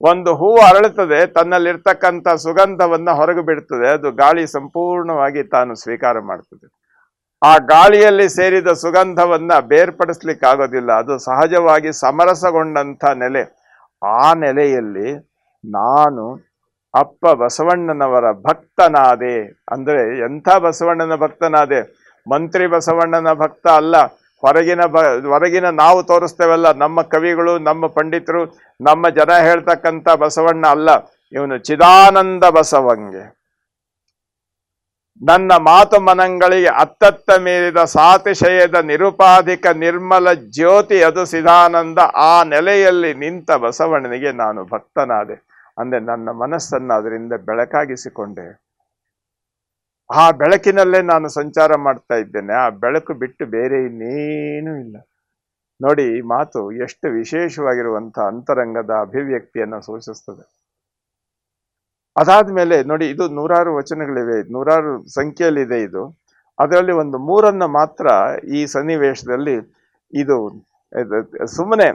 ಒಂದು ಹೂವು ಅರಳುತ್ತದೆ, ತನ್ನಲ್ಲಿರ್ತಕ್ಕಂಥ ಸುಗಂಧವನ್ನ ಹೊರಗೆ ಬಿಡ್ತದೆ, ಅದು ಗಾಳಿ ಸಂಪೂರ್ಣವಾಗಿ ತಾನು ಸ್ವೀಕಾರ ಮಾಡ್ತದೆ. ಆ ಗಾಳಿಯಲ್ಲಿ ಸೇರಿದ ಸುಗಂಧವನ್ನ ಬೇರ್ಪಡಿಸ್ಲಿಕ್ಕಾಗೋದಿಲ್ಲ, ಅದು ಸಹಜವಾಗಿ ಸಮರಸಗೊಂಡಂಥ ನೆಲೆ. ಆ ನೆಲೆಯಲ್ಲಿ ನಾನು ಅಪ್ಪ ಬಸವಣ್ಣನವರ ಭಕ್ತನಾದೆ. ಅಂದ್ರೆ ಎಂಥ ಬಸವಣ್ಣನ ಭಕ್ತನಾದೆ? ಮಂತ್ರಿ ಬಸವಣ್ಣನ ಭಕ್ತ ಅಲ್ಲ, ಹೊರಗಿನ ನಾವು ತೋರಿಸ್ತೇವಲ್ಲ, ನಮ್ಮ ಕವಿಗಳು, ನಮ್ಮ ಪಂಡಿತರು, ನಮ್ಮ ಜನ ಹೇಳ್ತಕ್ಕಂಥ ಬಸವಣ್ಣ ಅಲ್ಲ. ಇವನು ಚಿದಾನಂದ ಬಸವಂಗೆ. ನನ್ನ ಮಾತು ಮನಗಳಿಗೆ ಅತ್ತತ್ತ ಮೀರಿದ ಸಾತಿಶಯದ ನಿರುಪಾಧಿಕ ನಿರ್ಮಲ ಜ್ಯೋತಿ, ಅದು ಸಿದಾನಂದ. ಆ ನೆಲೆಯಲ್ಲಿ ನಿಂತ ಬಸವಣ್ಣನಿಗೆ ನಾನು ಭಕ್ತನಾದೆ. ಅಂದ್ರೆ ನನ್ನ ಮನಸ್ಸನ್ನು ಅದರಿಂದ ಬೆಳಕಾಗಿಸಿಕೊಂಡೆ. ಆ ಬೆಳಕಿನಲ್ಲೇ ನಾನು ಸಂಚಾರ ಮಾಡ್ತಾ ಇದ್ದೇನೆ. ಆ ಬೆಳಕು ಬಿಟ್ಟು ಬೇರೆ ಇನ್ನೇನೂ ಇಲ್ಲ. ನೋಡಿ, ಈ ಮಾತು ಎಷ್ಟು ವಿಶೇಷವಾಗಿರುವಂಥ ಅಂತರಂಗದ ಅಭಿವ್ಯಕ್ತಿಯನ್ನು ಸೂಚಿಸ್ತದೆ. ಅದಾದ್ಮೇಲೆ ನೋಡಿ, ಇದು 100 ವಚನಗಳಿವೆ, 100 ಸಂಖ್ಯೆಯಲ್ಲಿದೆ ಇದು. ಅದರಲ್ಲಿ ಒಂದು 3 ಮಾತ್ರ ಈ ಸನ್ನಿವೇಶದಲ್ಲಿ ಇದು ಸುಮ್ಮನೆ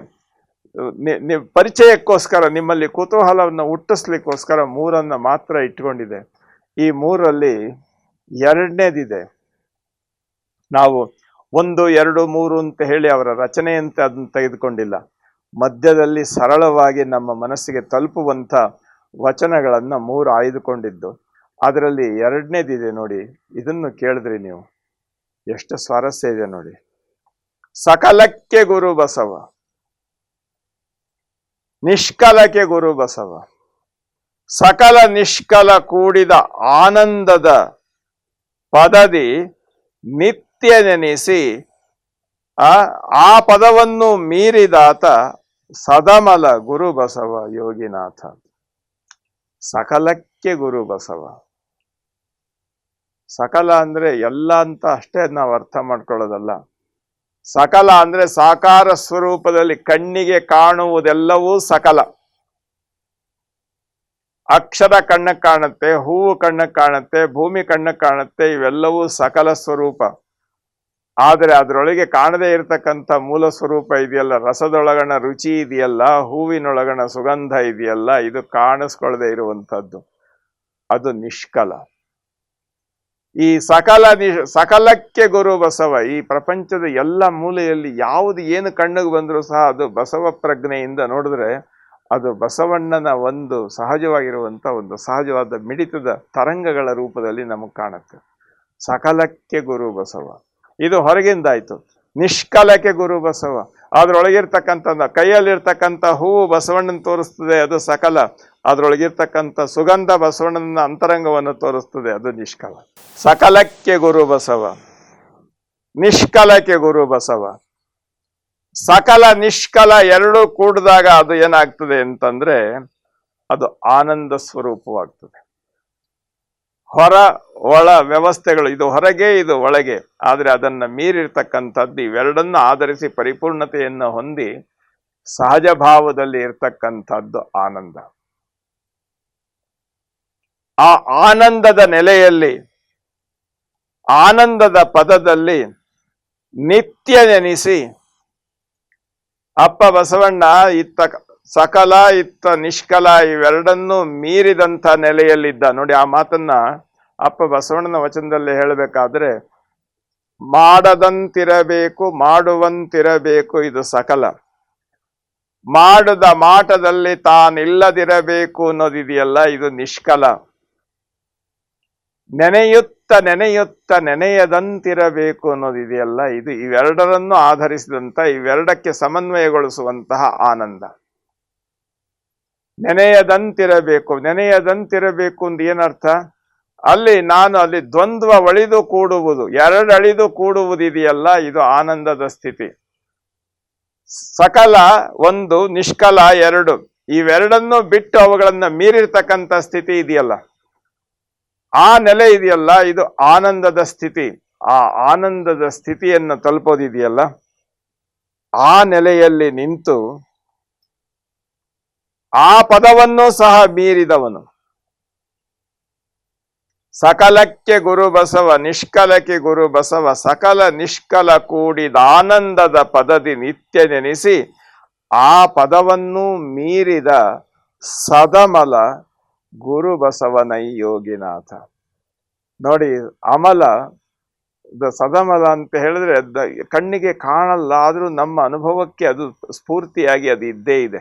ಪರಿಚಯಕ್ಕೋಸ್ಕರ, ನಿಮ್ಮಲ್ಲಿ ಕುತೂಹಲವನ್ನು ಹುಟ್ಟಿಸ್ಲಿಕ್ಕೋಸ್ಕರ 3 ಮಾತ್ರ ಇಟ್ಕೊಂಡಿದೆ. ಈ 3ರಲ್ಲಿ 2ನೇದಿದೆ. ನಾವು 1, 2, 3 ಅಂತ ಹೇಳಿ ಅವರ ರಚನೆಯಂತೆ ಅದನ್ನು ತೆಗೆದುಕೊಂಡಿಲ್ಲ. ಮಧ್ಯದಲ್ಲಿ ಸರಳವಾಗಿ ನಮ್ಮ ಮನಸ್ಸಿಗೆ ತಲುಪುವಂಥ ವಚನಗಳನ್ನ 3 ಆಯ್ದುಕೊಂಡಿದ್ದು. ಅದರಲ್ಲಿ 2ನೇದಿದೆ ನೋಡಿ, ಇದನ್ನು ಕೇಳಿದ್ರಿ ನೀವು, ಎಷ್ಟು ಸ್ವಾರಸ್ಯ ಇದೆ ನೋಡಿ. ಸಕಲಕ್ಕೆ ಗುರು ಬಸವ, ನಿಷ್ಕಲಕ್ಕೆ ಗುರು ಬಸವ. ಸಕಲ ನಿಷ್ಕಲ ಕೂಡಿದ ಆನಂದದ ಪದದಿ ನಿತ್ಯ ನೆನೆಸಿ ಆ ಪದವನ್ನು ಮೀರಿದಾತ ಸದಮಲ ಗುರು ಬಸವ ಯೋಗಿನಾಥ. ಸಕಲಕ್ಕೆ ಗುರು ಬಸವ. ಸಕಲ ಅಂದ್ರೆ ಎಲ್ಲ ಅಂತ ಅಷ್ಟೇ ನಾವು ಅರ್ಥ ಮಾಡ್ಕೊಳ್ಳೋದಲ್ಲ. ಸಕಲ ಅಂದ್ರೆ ಸಾಕಾರ ಸ್ವರೂಪದಲ್ಲಿ ಕಣ್ಣಿಗೆ ಕಾಣುವುದೆಲ್ಲವೂ ಸಕಲ. ಅಕ್ಷರ ಕಣ್ಣಕ್ಕೆ ಕಾಣುತ್ತೆ, ಹೂವು ಕಣ್ಣಕ್ಕೆ ಕಾಣುತ್ತೆ, ಭೂಮಿ ಕಣ್ಣಕ್ಕೆ ಕಾಣುತ್ತೆ, ಇವೆಲ್ಲವೂ ಸಕಲ ಸ್ವರೂಪ. ಆದರೆ ಅದರೊಳಗೆ ಕಾಣದೇ ಇರತಕ್ಕಂಥ ಮೂಲ ಸ್ವರೂಪ ಇದೆಯಲ್ಲ, ರಸದೊಳಗಣ ರುಚಿ ಇದೆಯಲ್ಲ, ಹೂವಿನೊಳಗಣ ಸುಗಂಧ ಇದೆಯಲ್ಲ, ಇದು ಕಾಣಿಸ್ಕೊಳ್ಳದೆ ಇರುವಂಥದ್ದು, ಅದು ನಿಷ್ಕಲ. ಈ ಸಕಲಕ್ಕೆ ಗುರು ಬಸವ. ಈ ಪ್ರಪಂಚದ ಎಲ್ಲ ಮೂಲೆಯಲ್ಲಿ ಯಾವುದು ಏನು ಕಣ್ಣಿಗೆ ಬಂದರೂ ಸಹ ಅದು ಬಸವ ಪ್ರಜ್ಞೆಯಿಂದ ನೋಡಿದ್ರೆ ಅದು ಬಸವಣ್ಣನ ಒಂದು ಸಹಜವಾಗಿರುವಂಥ ಒಂದು ಸಹಜವಾದ ಮಿಡಿತದ ತರಂಗಗಳ ರೂಪದಲ್ಲಿ ನಮಗೆ ಕಾಣುತ್ತೆ. ಸಕಲಕ್ಕೆ ಗುರು ಬಸವ, ಇದು ಹೊರಗಿಂದಾಯ್ತು. ನಿಷ್ಕಲಕ್ಕೆ ಗುರು ಬಸವ, ಅದ್ರೊಳಗಿರ್ತಕ್ಕಂಥ ಕೈಯಲ್ಲಿರ್ತಕ್ಕಂಥ ಹೂವು ಬಸವಣ್ಣನ ತೋರಿಸ್ತದೆ, ಅದು ಸಕಲ. ಅದ್ರೊಳಗಿರ್ತಕ್ಕಂಥ ಸುಗಂಧ ಬಸವಣ್ಣನ ಅಂತರಂಗವನ್ನು ತೋರಿಸ್ತದೆ, ಅದು ನಿಷ್ಕಲ. ಸಕಲಕ್ಕೆ ಗುರು ಬಸವ, ನಿಷ್ಕಲಕ್ಕೆ ಗುರು ಬಸವ. ಸಕಲ ನಿಷ್ಕಲ ಎರಡೂ ಕೂಡಿದಾಗ ಅದು ಏನಾಗ್ತದೆ ಅಂತಂದ್ರೆ ಅದು ಆನಂದ ಸ್ವರೂಪವಾಗ್ತದೆ. ಹೊರ ಒಳ ವ್ಯವಸ್ಥೆಗಳು, ಇದು ಹೊರಗೆ ಇದು ಒಳಗೆ, ಆದರೆ ಅದನ್ನ ಮೀರಿರ್ತಕ್ಕಂಥದ್ದು ಇವೆರಡನ್ನ ಆಧರಿಸಿ ಪರಿಪೂರ್ಣತೆಯನ್ನು ಹೊಂದಿ ಸಹಜ ಭಾವದಲ್ಲಿ ಇರ್ತಕ್ಕಂಥದ್ದು ಆನಂದ. ಆ ಆನಂದದ ನೆಲೆಯಲ್ಲಿ, ಆನಂದದ ಪದದಲ್ಲಿ ನಿತ್ಯ ನೆನೆಸಿ ಅಪ್ಪ ಬಸವಣ್ಣ ಇತ್ತ ಸಕಲ ಇತ್ತ ನಿಷ್ಕಲ ಇವೆರಡನ್ನೂ ಮೀರಿದಂಥ ನೆಲೆಯಲ್ಲಿದ್ದ. ನೋಡಿ, ಆ ಮಾತನ್ನ ಅಪ್ಪ ಬಸವಣ್ಣನ ವಚನದಲ್ಲಿ ಹೇಳಬೇಕಾದ್ರೆ, ಮಾಡದಂತಿರಬೇಕು ಮಾಡುವಂತಿರಬೇಕು ಇದು ಸಕಲ, ಮಾಡದ ಮಾಟದಲ್ಲಿ ತಾನಿಲ್ಲದಿರಬೇಕು ಅನ್ನೋದಿದೆಯಲ್ಲ ಇದು ನಿಷ್ಕಲ, ನೆನೆಯುತ್ತ ನೆನೆಯದಂತಿರಬೇಕು ಅನ್ನೋದಿದೆಯಲ್ಲ ಇದು ಇವೆರಡರನ್ನು ಆಧರಿಸಿದಂತ, ಇವೆರಡಕ್ಕೆ ಸಮನ್ವಯಗೊಳಿಸುವಂತಹ ಆನಂದ. ನೆನೆಯದಂತಿರಬೇಕು ಅಂದ್ ಏನರ್ಥ? ಅಲ್ಲಿ ದ್ವಂದ್ವ ಒಳಿದು ಕೂಡುವುದು, ಎರಡಳಿದು ಕೂಡುವುದಿದೆಯಲ್ಲ ಇದು ಆನಂದದ ಸ್ಥಿತಿ. ಸಕಲ ಒಂದು, ನಿಷ್ಕಲ ಎರಡು, ಇವೆರಡನ್ನು ಬಿಟ್ಟು ಅವುಗಳನ್ನ ಮೀರಿರ್ತಕ್ಕಂಥ ಸ್ಥಿತಿ ಇದೆಯಲ್ಲ, ಆ ನೆಲೆ ಇದೆಯಲ್ಲ ಇದು ಆನಂದದ ಸ್ಥಿತಿ. ಆ ಆನಂದದ ಸ್ಥಿತಿಯನ್ನು ತಲುಪೋದಿದೆಯಲ್ಲ, ಆ ನೆಲೆಯಲ್ಲಿ ನಿಂತು ಆ ಪದವನ್ನು ಸಹ ಮೀರಿದವನು. ಸಕಲಕ್ಕೆ ಗುರು ಬಸವ ನಿಷ್ಕಲಕ್ಕೆ ಗುರು ಬಸವ, ಸಕಲ ನಿಷ್ಕಲ ಕೂಡಿದ ಆನಂದದ ಪದದಿ ನಿತ್ಯ ನೆನೆಸಿ ಆ ಪದವನ್ನು ಮೀರಿದ ಸದಮಲ ಗುರು ಬಸವನೈ ಯೋಗಿನಾಥ. ನೋಡಿ, ಅಮಲ ಸದಮಲ ಅಂತ ಹೇಳಿದ್ರೆ ಕಣ್ಣಿಗೆ ಕಾಣಲ್ಲ, ಆದ್ರೂ ನಮ್ಮ ಅನುಭವಕ್ಕೆ ಅದು ಸ್ಫೂರ್ತಿಯಾಗಿ ಅದು ಇದ್ದೇ ಇದೆ.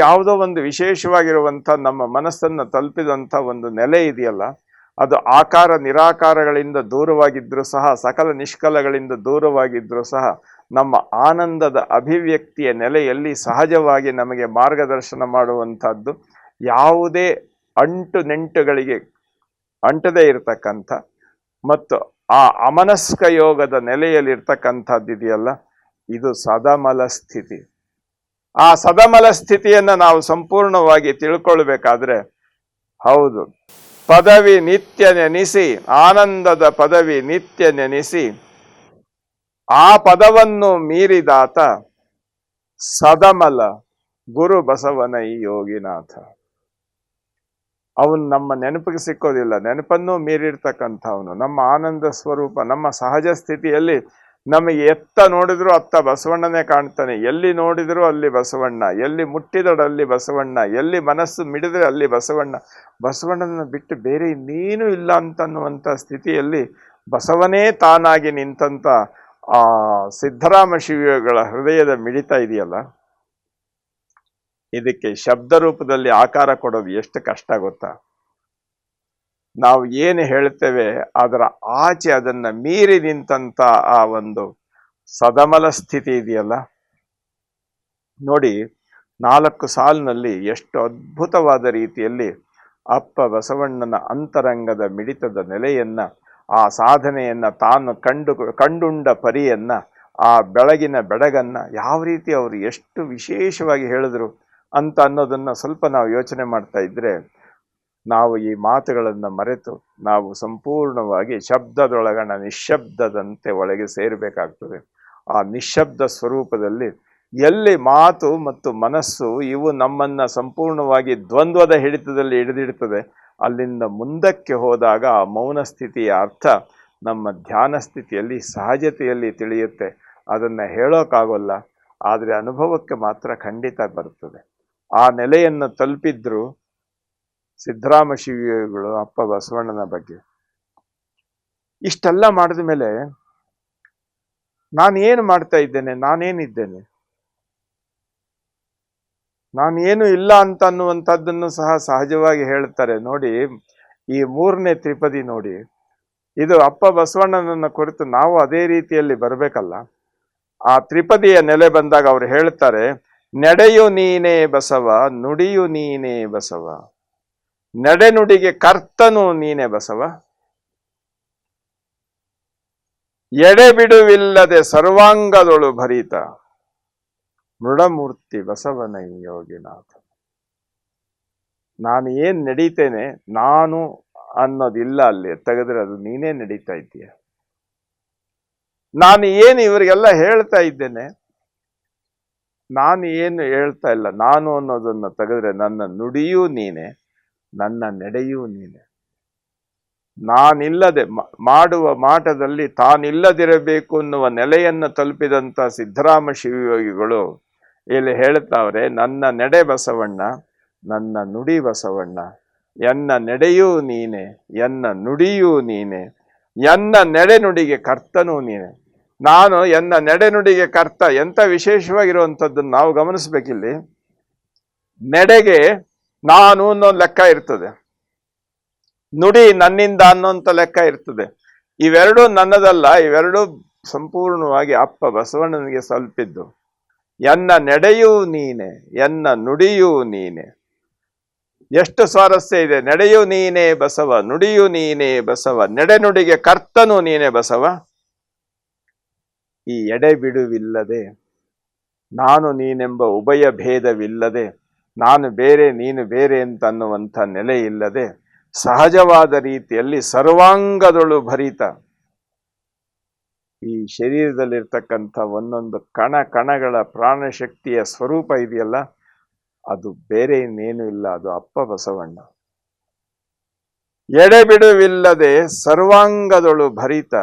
ಯಾವುದೋ ಒಂದು ವಿಶೇಷವಾಗಿರುವಂಥ ನಮ್ಮ ಮನಸ್ಸನ್ನು ತಲುಪಿದಂಥ ಒಂದು ನೆಲೆ ಇದೆಯಲ್ಲ, ಅದು ಆಕಾರ ನಿರಾಕಾರಗಳಿಂದ ದೂರವಾಗಿದ್ರೂ ಸಹ, ಸಕಲ ನಿಷ್ಕಲಗಳಿಂದ ದೂರವಾಗಿದ್ರೂ ಸಹ, ನಮ್ಮ ಆನಂದದ ಅಭಿವ್ಯಕ್ತಿಯ ನೆಲೆಯಲ್ಲಿ ಸಹಜವಾಗಿ ನಮಗೆ ಮಾರ್ಗದರ್ಶನ ಮಾಡುವಂಥದ್ದು, ಯಾವುದೇ ಅಂಟು ನೆಂಟುಗಳಿಗೆ ಅಂಟದೇ ಇರತಕ್ಕಂಥ ಮತ್ತು ಆ ಅಮನಸ್ಕ ಯೋಗದ ನೆಲೆಯಲ್ಲಿರ್ತಕ್ಕಂಥದ್ದಿದೆಯಲ್ಲ ಇದು ಸದಮಲ ಸ್ಥಿತಿ. ಆ ಸದಮಲ ಸ್ಥಿತಿಯನ್ನ ನಾವು ಸಂಪೂರ್ಣವಾಗಿ ತಿಳ್ಕೊಳ್ಬೇಕಾದ್ರೆ, ಹೌದು, ಪದವಿ ನಿತ್ಯ ನೆನೆಸಿ, ಆನಂದದ ಪದವಿ ನಿತ್ಯ ನೆನೆಸಿ ಆ ಪದವನ್ನು ಮೀರಿದಾತ ಸದಮಲ ಗುರು ಬಸವನೈ ಯೋಗಿನಾಥ. ಅವನು ನಮ್ಮ ನೆನಪಿಗೆ ಸಿಕ್ಕೋದಿಲ್ಲ, ನೆನಪನ್ನು ಮೀರಿರ್ತಕ್ಕಂಥವನು, ನಮ್ಮ ಆನಂದ ಸ್ವರೂಪ, ನಮ್ಮ ಸಹಜ ಸ್ಥಿತಿಯಲ್ಲಿ ನಮಗೆ ಎತ್ತ ನೋಡಿದ್ರು ಅತ್ತ ಬಸವಣ್ಣನೇ ಕಾಣ್ತಾನೆ, ಎಲ್ಲಿ ನೋಡಿದ್ರು ಅಲ್ಲಿ ಬಸವಣ್ಣ, ಎಲ್ಲಿ ಮುಟ್ಟಿದಡಲ್ಲಿ ಬಸವಣ್ಣ, ಎಲ್ಲಿ ಮನಸ್ಸು ಮಿಡಿದ್ರೆ ಅಲ್ಲಿ ಬಸವಣ್ಣ. ಬಸವಣ್ಣನ ಬಿಟ್ಟು ಬೇರೆ ಇನ್ನೇನು ಇಲ್ಲ ಅಂತನ್ನುವಂಥ ಸ್ಥಿತಿಯಲ್ಲಿ ಬಸವನೇ ತಾನಾಗಿ ನಿಂತಂತ ಆ ಸಿದ್ಧರಾಮ ಶಿವಗಳ ಹೃದಯದ ಮಿಡಿತ ಇದೆಯಲ್ಲ, ಇದಕ್ಕೆ ಶಬ್ದ ರೂಪದಲ್ಲಿ ಆಕಾರ ಕೊಡೋದು ಎಷ್ಟು ಕಷ್ಟ ಗೊತ್ತಾ? ನಾವು ಏನು ಹೇಳ್ತೇವೆ ಅದರ ಆಚೆ ಅದನ್ನ ಮೀರಿ ನಿಂತಂತ ಆ ಒಂದು ಸದಮಲ ಸ್ಥಿತಿ ಇದೆಯಲ್ಲ ನೋಡಿ, 4 ಸಾಲಿನಲ್ಲಿ ಎಷ್ಟು ಅದ್ಭುತವಾದ ರೀತಿಯಲ್ಲಿ ಅಪ್ಪ ಬಸವಣ್ಣನ ಅಂತರಂಗದ ಮಿಡಿತದ ನೆಲೆಯನ್ನ, ಆ ಸಾಧನೆಯನ್ನ, ತಾನು ಕಂಡುಂಡ ಪರಿಯನ್ನ, ಆ ಬೆಳಗಿನ ಬೆಡಗನ್ನ ಯಾವ ರೀತಿ ಅವರು ಎಷ್ಟು ವಿಶೇಷವಾಗಿ ಹೇಳಿದ್ರು ಅಂತ ಅನ್ನೋದನ್ನ ಸ್ವಲ್ಪ ನಾವು ಯೋಚನೆ ಮಾಡ್ತಾ ಇದ್ರೆ, ನಾವು ಈ ಮಾತುಗಳನ್ನು ಮರೆತು ನಾವು ಸಂಪೂರ್ಣವಾಗಿ ಶಬ್ದದೊಳಗಣ ನಿಶ್ಶಬ್ದದಂತೆ ಒಳಗೆ ಸೇರಬೇಕಾಗ್ತದೆ. ಆ ನಿಶ್ಶಬ್ದ ಸ್ವರೂಪದಲ್ಲಿ ಎಲ್ಲಿ ಮಾತು ಮತ್ತು ಮನಸ್ಸು ಇವು ನಮ್ಮನ್ನ ಸಂಪೂರ್ಣವಾಗಿ ದ್ವಂದ್ವದ ಹಿಡಿತದಲ್ಲಿ ಹಿಡಿದಿಡ್ತದೆ, ಅಲ್ಲಿಂದ ಮುಂದಕ್ಕೆ ಹೋದಾಗ ಆ ಮೌನ ಸ್ಥಿತಿಯ ಅರ್ಥ ನಮ್ಮ ಧ್ಯಾನ ಸ್ಥಿತಿಯಲ್ಲಿ ಸಹಜತೆಯಲ್ಲಿ ತಿಳಿಯುತ್ತೆ. ಅದನ್ನು ಹೇಳೋಕ್ಕಾಗೋಲ್ಲ, ಆದರೆ ಅನುಭವಕ್ಕೆ ಮಾತ್ರ ಖಂಡಿತ ಬರ್ತದೆ. ಆ ನೆಲೆಯನ್ನು ತಲುಪಿದ್ರು ಸಿದ್ಧರಾಮ ಶಿವಗಳು ಅಪ್ಪ ಬಸವಣ್ಣನ ಬಗ್ಗೆ. ಇಷ್ಟೆಲ್ಲ ಮಾಡಿದ ಮೇಲೆ ನಾನೇನು ಮಾಡ್ತಾ ಇದ್ದೇನೆ, ನಾನೇನಿದ್ದೇನೆ, ನಾನೇನು ಇಲ್ಲ ಅಂತ ಅನ್ನುವಂಥದ್ದನ್ನು ಸಹ ಸಹಜವಾಗಿ ಹೇಳ್ತಾರೆ. ನೋಡಿ, ಈ 3ನೇ ತ್ರಿಪದಿ ನೋಡಿ, ಇದು ಅಪ್ಪ ಬಸವಣ್ಣನನ್ನ ಕುರಿತು ನಾವು ಅದೇ ರೀತಿಯಲ್ಲಿ ಬರಬೇಕಲ್ಲ. ಆ ತ್ರಿಪದಿಯ ನೆಲೆ ಬಂದಾಗ ಅವ್ರು ಹೇಳ್ತಾರೆ, ನಡೆಯು ನೀನೇ ಬಸವ, ನುಡಿಯು ನೀನೇ ಬಸವ, ನಡೆನುಡಿಗೆ ಕರ್ತನು ನೀನೇ ಬಸವ, ಎಡೆ ಬಿಡುವಿಲ್ಲದೆ ಸರ್ವಾಂಗದೊಳು ಭರಿತ ಮೃಡಮೂರ್ತಿ ಬಸವನೈ ಯೋಗಿನಾಥ. ನಾನು ಏನ್ ನಡೀತೇನೆ, ನಾನು ಅನ್ನೋದಿಲ್ಲ, ಅಲ್ಲಿ ತೆಗೆದ್ರೆ ಅದು ನೀನೇ ನಡೀತಾ ಇದ್ದೀಯ. ನಾನು ಏನು ಇವರಿಗೆಲ್ಲ ಹೇಳ್ತಾ ಇದ್ದೇನೆ, ನಾನು ಏನು ಹೇಳ್ತಾ ಇಲ್ಲ, ನಾನು ಅನ್ನೋದನ್ನ ತೆಗೆದ್ರೆ ನನ್ನ ನುಡಿಯೂ ನೀನೆ, ನನ್ನ ನಡೆಯೂ ನೀನೆ. ನಾನಿಲ್ಲದೆ ಮಾಡುವ ಮಾಟದಲ್ಲಿ ತಾನಿಲ್ಲದಿರಬೇಕು ಅನ್ನುವ ನೆಲೆಯನ್ನು ತಲುಪಿದಂಥ ಸಿದ್ದರಾಮ ಶಿವಯೋಗಿಗಳು ಇಲ್ಲಿ ಹೇಳ್ತಾವ್ರೆ, ನನ್ನ ನಡೆ ಬಸವಣ್ಣ, ನನ್ನ ನುಡಿ ಬಸವಣ್ಣ, ಎನ್ನ ನಡೆಯೂ ನೀನೆ, ಎನ್ನ ನುಡಿಯೂ ನೀನೆ, ಎನ್ನ ನಡೆ ನುಡಿಗೆ ಕರ್ತನೂ ನೀನೆ. ನಾನು ಎನ್ನ ನಡೆ ನುಡಿಗೆ ಕರ್ತ. ಎಂತ ವಿಶೇಷವಾಗಿರುವಂಥದ್ದನ್ನು ನಾವು ಗಮನಿಸ್ಬೇಕಿಲ್ಲಿ. ನಡೆಗೆ ನಾನು ಅನ್ನೋ ಲೆಕ್ಕ ಇರ್ತದೆ, ನುಡಿ ನನ್ನಿಂದ ಅನ್ನೋಂಥ ಲೆಕ್ಕ ಇರ್ತದೆ. ಇವೆರಡೂ ನನ್ನದಲ್ಲ, ಇವೆರಡೂ ಸಂಪೂರ್ಣವಾಗಿ ಅಪ್ಪ ಬಸವಣ್ಣನಿಗೆ ಸಲ್ಪಿದ್ದು. ಎನ್ನ ನಡೆಯೂ ನೀನೆ, ಎನ್ನ ನುಡಿಯೂ ನೀನೆ. ಎಷ್ಟು ಸ್ವಾರಸ್ಯ ಇದೆ. ನಡೆಯೂ ನೀನೇ ಬಸವ, ನುಡಿಯೂ ನೀನೇ ಬಸವ, ನಡೆ ನುಡಿಗೆ ಕರ್ತನೂ ನೀನೆ ಬಸವ. ಈ ಎಡೆ ಬಿಡುವಿಲ್ಲದೆ, ನಾನು ನೀನೆಂಬ ಉಭಯ ಭೇದವಿಲ್ಲದೆ, ನಾನು ಬೇರೆ ನೀನು ಬೇರೆ ಅಂತ ಅನ್ನುವಂಥ ನೆಲೆ ಇಲ್ಲದೆ, ಸಹಜವಾದ ರೀತಿಯಲ್ಲಿ ಸರ್ವಾಂಗದೊಳು ಭರಿತ ಈ ಶರೀರದಲ್ಲಿರ್ತಕ್ಕಂಥ ಒಂದೊಂದು ಕಣಗಳ ಪ್ರಾಣಶಕ್ತಿಯ ಸ್ವರೂಪ ಇದೆಯಲ್ಲ, ಅದು ಬೇರೆ ಇನ್ನೇನು ಇಲ್ಲ, ಅದು ಅಪ್ಪ ಬಸವಣ್ಣ. ಎಡೆಬಿಡುವಿಲ್ಲದೆ ಸರ್ವಾಂಗದೊಳು ಭರಿತ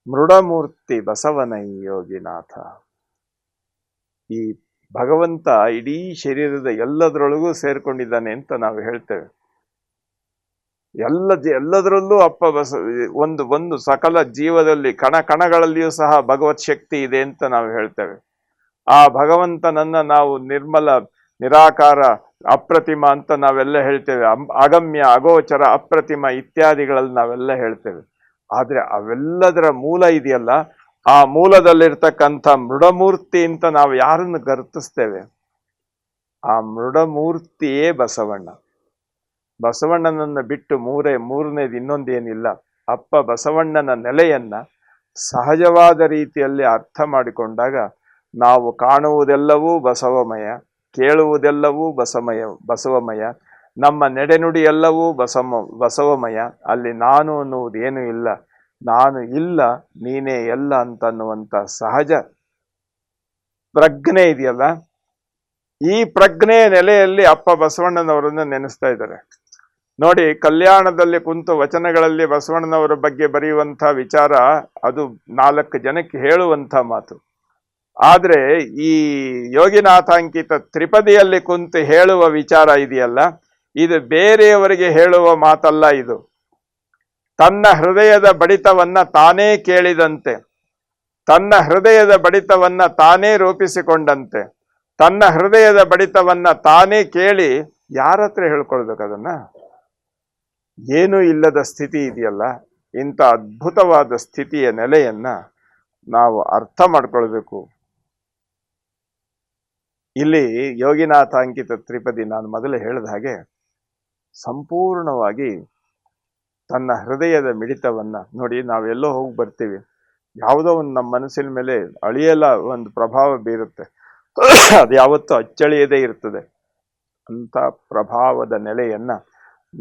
ಮೃಡಮೂರ್ತಿ ಬಸವನೈ ಯೋಗಿನಾಥ. ಈ ಭಗವಂತ ಇಡೀ ಶರೀರದ ಎಲ್ಲದರೊಳಗೂ ಸೇರ್ಕೊಂಡಿದ್ದಾನೆ ಅಂತ ನಾವು ಹೇಳ್ತೇವೆ. ಎಲ್ಲದರಲ್ಲೂ ಅಪ್ಪ ಒಂದು ಸಕಲ ಜೀವದಲ್ಲಿ ಕಣಗಳಲ್ಲಿಯೂ ಸಹ ಭಗವತ್ ಶಕ್ತಿ ಇದೆ ಅಂತ ನಾವು ಹೇಳ್ತೇವೆ. ಆ ಭಗವಂತನನ್ನ ನಾವು ನಿರ್ಮಲ, ನಿರಾಕಾರ, ಅಪ್ರತಿಮ ಅಂತ ನಾವೆಲ್ಲ ಹೇಳ್ತೇವೆ. ಅಗಮ್ಯ, ಅಗೋಚರ, ಅಪ್ರತಿಮ ಇತ್ಯಾದಿಗಳಲ್ಲಿ ನಾವೆಲ್ಲ ಹೇಳ್ತೇವೆ. ಆದ್ರೆ ಅವೆಲ್ಲದರ ಮೂಲ ಇದೆಯಲ್ಲ, ಆ ಮೂಲದಲ್ಲಿರ್ತಕ್ಕಂಥ ಮೃಡಮೂರ್ತಿ ಅಂತ ನಾವು ಯಾರನ್ನು ಗುರುತಿಸ್ತೇವೆ, ಆ ಮೃಡಮೂರ್ತಿಯೇ ಬಸವಣ್ಣ. ಬಸವಣ್ಣನನ್ನು ಬಿಟ್ಟು ಮೂರನೇದು ಇನ್ನೊಂದೇನಿಲ್ಲ. ಅಪ್ಪ ಬಸವಣ್ಣನ ನೆಲೆಯನ್ನ ಸಹಜವಾದ ರೀತಿಯಲ್ಲಿ ಅರ್ಥ ಮಾಡಿಕೊಂಡಾಗ ನಾವು ಕಾಣುವುದೆಲ್ಲವೂ ಬಸವಮಯ, ಕೇಳುವುದೆಲ್ಲವೂ ಬಸವಮಯ, ನಮ್ಮ ನಡೆನುಡಿ ಎಲ್ಲವೂ ಬಸವಮಯ. ಅಲ್ಲಿ ನಾನು ಅನ್ನುವುದು ಏನೂ ಇಲ್ಲ, ನಾನು ಇಲ್ಲ ನೀನೇ ಎಲ್ಲ ಅಂತನ್ನುವಂಥ ಸಹಜ ಪ್ರಜ್ಞೆ ಇದೆಯಲ್ಲ, ಈ ಪ್ರಜ್ಞೆಯ ನೆಲೆಯಲ್ಲಿ ಅಪ್ಪ ಬಸವಣ್ಣನವರನ್ನು ನೆನೆಸ್ತಾ ಇದ್ದಾರೆ. ನೋಡಿ, ಕಲ್ಯಾಣದಲ್ಲಿ ಕುಂತು ವಚನಗಳಲ್ಲಿ ಬಸವಣ್ಣನವರ ಬಗ್ಗೆ ಬರೆಯುವಂಥ ವಿಚಾರ ಅದು 4 ಜನಕ್ಕೆ ಹೇಳುವಂಥ ಮಾತು. ಆದ್ರೆ ಈ ಯೋಗಿನಾಥಾಂಕಿತ ತ್ರಿಪದಿಯಲ್ಲಿ ಕುಂತು ಹೇಳುವ ವಿಚಾರ ಇದೆಯಲ್ಲ, ಇದು ಬೇರೆಯವರಿಗೆ ಹೇಳುವ ಮಾತಲ್ಲ. ಇದು ತನ್ನ ಹೃದಯದ ಬಡಿತವನ್ನ ತಾನೇ ಕೇಳಿದಂತೆ, ತನ್ನ ಹೃದಯದ ಬಡಿತವನ್ನ ತಾನೇ ರೂಪಿಸಿಕೊಂಡಂತೆ, ತನ್ನ ಹೃದಯದ ಬಡಿತವನ್ನ ತಾನೇ ಕೇಳಿ ಯಾರ ಹತ್ರ ಹೇಳ್ಕೊಳ್ಬೇಕು? ಅದನ್ನ ಏನೂ ಇಲ್ಲದ ಸ್ಥಿತಿ ಇದೆಯಲ್ಲ, ಇಂಥ ಅದ್ಭುತವಾದ ಸ್ಥಿತಿಯ ನೆಲೆಯನ್ನ ನಾವು ಅರ್ಥ ಮಾಡ್ಕೊಳ್ಬೇಕು. ಇಲ್ಲಿ ಯೋಗಿನಾಥಾಂಕಿತ ತ್ರಿಪದಿ ನಾನು ಮೊದಲೇ ಹೇಳಿದ ಹಾಗೆ ಸಂಪೂರ್ಣವಾಗಿ ತನ್ನ ಹೃದಯದ ಮಿಡಿತವನ್ನ ನೋಡಿ. ನಾವೆಲ್ಲೋ ಹೋಗಿ ಬರ್ತೀವಿ, ಯಾವುದೋ ಒಂದು ನಮ್ಮ ಮನಸ್ಸಿನ ಮೇಲೆ ಅಳಿಯಲ ಒಂದು ಪ್ರಭಾವ ಬೀರುತ್ತೆ, ಅದು ಯಾವತ್ತೂ ಅಚ್ಚಳಿಯದೇ ಇರ್ತದೆ. ಅಂತ ಪ್ರಭಾವದ ನೆಲೆಯನ್ನ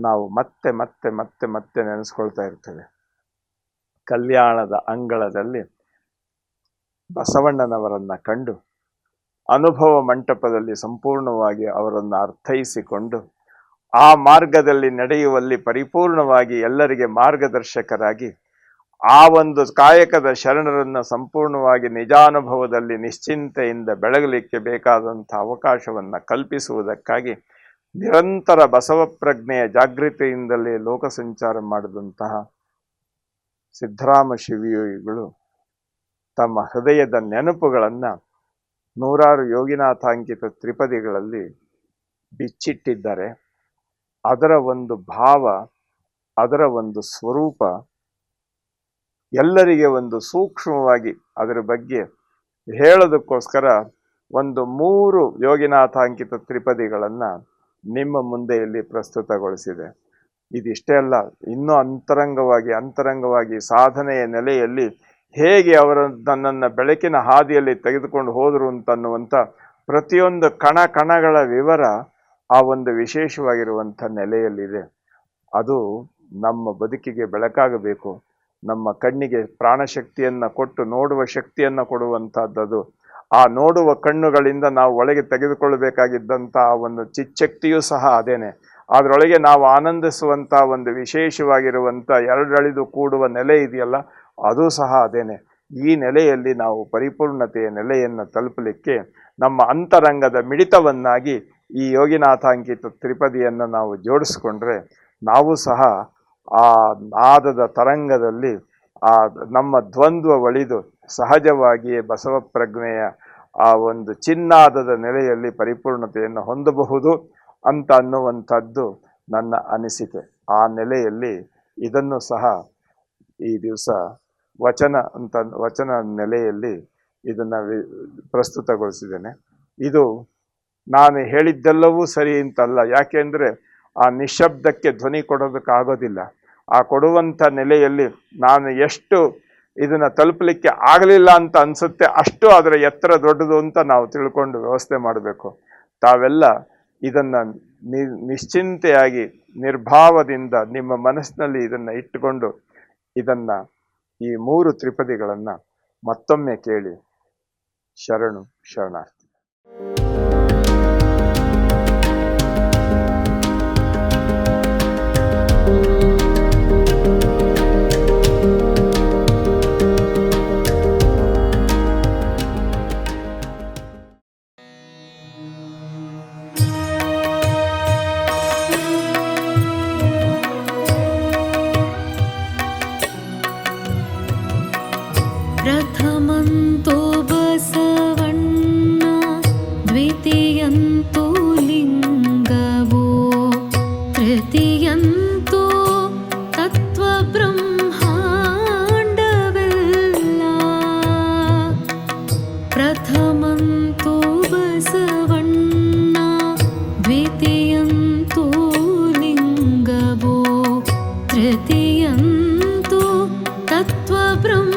ನಾವು ಮತ್ತೆ ಮತ್ತೆ ಮತ್ತೆ ಮತ್ತೆ ನೆನೆಸ್ಕೊಳ್ತಾ ಇರ್ತೇವೆ. ಕಲ್ಯಾಣದ ಅಂಗಳದಲ್ಲಿ ಬಸವಣ್ಣನವರನ್ನ ಕಂಡು ಅನುಭವ ಮಂಟಪದಲ್ಲಿ ಸಂಪೂರ್ಣವಾಗಿ ಅವರನ್ನು ಅರ್ಥೈಸಿಕೊಂಡು ಆ ಮಾರ್ಗದಲ್ಲಿ ನಡೆಯುವಲ್ಲಿ ಪರಿಪೂರ್ಣವಾಗಿ ಎಲ್ಲರಿಗೆ ಮಾರ್ಗದರ್ಶಕರಾಗಿ ಆ ಒಂದು ಕಾಯಕದ ಶರಣರನ್ನು ಸಂಪೂರ್ಣವಾಗಿ ನಿಜಾನುಭವದಲ್ಲಿ ನಿಶ್ಚಿಂತೆಯಿಂದ ಬೆಳಗಲಿಕ್ಕೆ ಬೇಕಾದಂಥ ಅವಕಾಶವನ್ನು ಕಲ್ಪಿಸುವುದಕ್ಕಾಗಿ ನಿರಂತರ ಬಸವ ಪ್ರಜ್ಞೆಯ ಜಾಗೃತಿಯಿಂದಲೇ ಲೋಕ ಸಂಚಾರ ಮಾಡಿದಂತಹ ಸಿದ್ದರಾಮ ಶಿವಯೋಗಿಗಳು ತಮ್ಮ ಹೃದಯದ ನೆನಪುಗಳನ್ನು 100 ಯೋಗಿನಾಥಾಂಕಿತ ತ್ರಿಪದಿಗಳಲ್ಲಿ ಬಿಚ್ಚಿಟ್ಟಿದ್ದಾರೆ. ಅದರ ಒಂದು ಭಾವ, ಅದರ ಒಂದು ಸ್ವರೂಪ ಎಲ್ಲರಿಗೆ ಒಂದು ಸೂಕ್ಷ್ಮವಾಗಿ ಅದರ ಬಗ್ಗೆ ಹೇಳೋದಕ್ಕೋಸ್ಕರ ಒಂದು 3 ಯೋಗಿನಾಥಾಂಕಿತ ತ್ರಿಪದಿಗಳನ್ನು ನಿಮ್ಮ ಮುಂದೆ ಇಲ್ಲಿ ಪ್ರಸ್ತುತಗೊಳಿಸಿದೆ. ಇದಿಷ್ಟೇ ಅಲ್ಲ, ಇನ್ನೂ ಅಂತರಂಗವಾಗಿ ಸಾಧನೆಯ ನೆಲೆಯಲ್ಲಿ ಹೇಗೆ ಅವರು ನನ್ನನ್ನು ಬೆಳಕಿನ ಹಾದಿಯಲ್ಲಿ ತೆಗೆದುಕೊಂಡು ಹೋದರು ಅಂತನ್ನುವಂಥ ಪ್ರತಿಯೊಂದು ಕಣಗಳ ವಿವರ ಆ ಒಂದು ವಿಶೇಷವಾಗಿರುವಂಥ ನೆಲೆಯಲ್ಲಿದೆ. ಅದು ನಮ್ಮ ಬದುಕಿಗೆ ಬೆಳಕಾಗಬೇಕು, ನಮ್ಮ ಕಣ್ಣಿಗೆ ಪ್ರಾಣಶಕ್ತಿಯನ್ನು ಕೊಟ್ಟು ನೋಡುವ ಶಕ್ತಿಯನ್ನು ಕೊಡುವಂಥದ್ದು. ಆ ನೋಡುವ ಕಣ್ಣುಗಳಿಂದ ನಾವು ಒಳಗೆ ತೆಗೆದುಕೊಳ್ಳಬೇಕಾಗಿದ್ದಂಥ ಒಂದು ಚಿಚ್ಚಕ್ತಿಯೂ ಸಹ ಅದೇನೆ. ಅದರೊಳಗೆ ನಾವು ಆನಂದಿಸುವಂಥ ಒಂದು ವಿಶೇಷವಾಗಿರುವಂಥ ಎರಡಳಿದು ಕೂಡುವ ನೆಲೆ ಇದೆಯಲ್ಲ, ಅದು ಸಹ ಅದೇನೆ. ಈ ನೆಲೆಯಲ್ಲಿ ನಾವು ಪರಿಪೂರ್ಣತೆಯ ನೆಲೆಯನ್ನು ತಲುಪಲಿಕ್ಕೆ ನಮ್ಮ ಅಂತರಂಗದ ಮಿಡಿತವನ್ನಾಗಿ ಈ ಯೋಗಿನಾಥಾಂಕಿತ ತ್ರಿಪದಿಯನ್ನು ನಾವು ಜೋಡಿಸ್ಕೊಂಡ್ರೆ ನಾವು ಸಹ ಆ ನಾದದ ತರಂಗದಲ್ಲಿ ಆ ನಮ್ಮ ದ್ವಂದ್ವ ಒಳಿದು ಸಹಜವಾಗಿಯೇ ಬಸವ ಪ್ರಜ್ಞೆಯ ಆ ಒಂದು ಚಿನ್ನಾದದ ನೆಲೆಯಲ್ಲಿ ಪರಿಪೂರ್ಣತೆಯನ್ನು ಹೊಂದಬಹುದು ಅಂತ ಅನ್ನುವಂಥದ್ದು ನನ್ನ ಅನಿಸಿಕೆ. ಆ ನೆಲೆಯಲ್ಲಿ ಇದನ್ನು ಸಹ ಈ ದಿವಸ ವಚನ ನೆಲೆಯಲ್ಲಿ ಇದನ್ನು ಪ್ರಸ್ತುತಗೊಳಿಸಿದ್ದೇನೆ. ಇದು ನಾನು ಹೇಳಿದ್ದೆಲ್ಲವೂ ಸರಿ ಅಂತಲ್ಲ, ಯಾಕೆಂದರೆ ಆ ನಿಶಬ್ದಕ್ಕೆ ಧ್ವನಿ ಕೊಡೋದಕ್ಕಾಗೋದಿಲ್ಲ. ಆ ಕೊಡುವಂಥ ನೆಲೆಯಲ್ಲಿ ನಾನು ಎಷ್ಟು ಇದನ್ನು ತಲುಪಲಿಕ್ಕೆ ಆಗಲಿಲ್ಲ ಅಂತ ಅನಿಸುತ್ತೆ ಅಷ್ಟು ಅದರ ಎತ್ತರ ದೊಡ್ಡದು ಅಂತ ನಾವು ತಿಳ್ಕೊಂಡು ವ್ಯವಸ್ಥೆ ಮಾಡಬೇಕು. ತಾವೆಲ್ಲ ಇದನ್ನು ನಿಶ್ಚಿಂತೆಯಾಗಿ ನಿರ್ಭಾವದಿಂದ ನಿಮ್ಮ ಮನಸ್ಸಿನಲ್ಲಿ ಇದನ್ನು ಇಟ್ಟುಕೊಂಡು ಇದನ್ನು ಈ 3 ತ್ರಿಪದಿಗಳನ್ನು ಮತ್ತೊಮ್ಮೆ ಕೇಳಿ. ಶರಣು ಶರಣಾರ್ಥಿ. प्रथमन्तो बसवण्ण द्वितीयन्तो लिङ्गवो तृतीयन्तो तत्त्वब्रह्माण्डವೆಲ್ಲ. प्रथमन्तो बसवण्ण द्वितीयन्तो लिङ्गवो तृतीयन्तो तत्त्वब्रह्म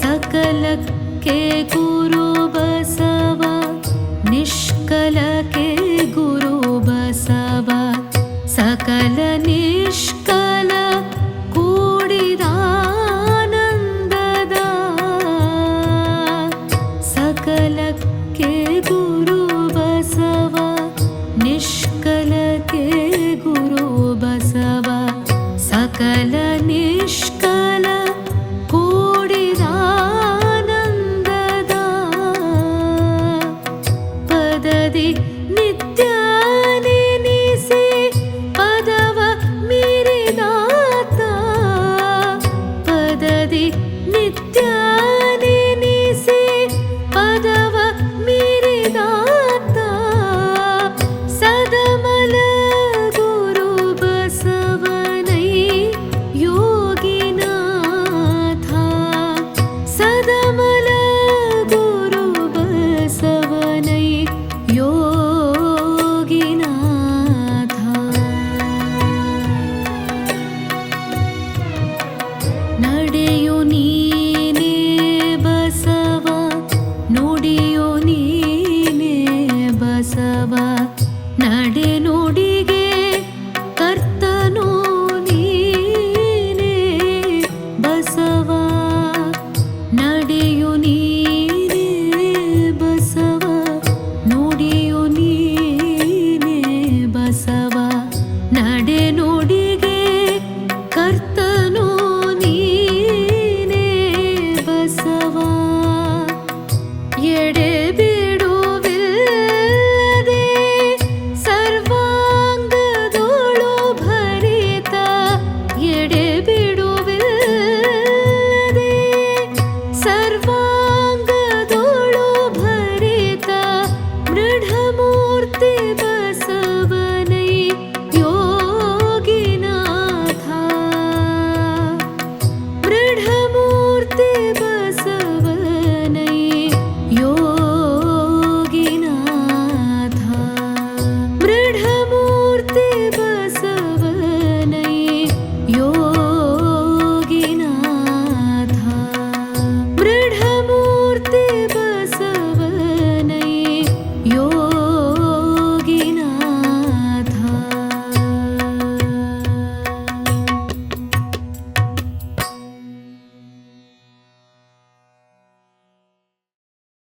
सकलके गुरु बसव निष्कलके गुरु बसव सकल निष्कल ಕೂಡಿದಾನಂದದ. सकलके गुरु बसव निष्कलके गुरु बसव सकल निष्कल ನಿತ್ಯ ನೆನೆಸಿ ಪದವ ಮೀರಿದಾತ ಪದದಿ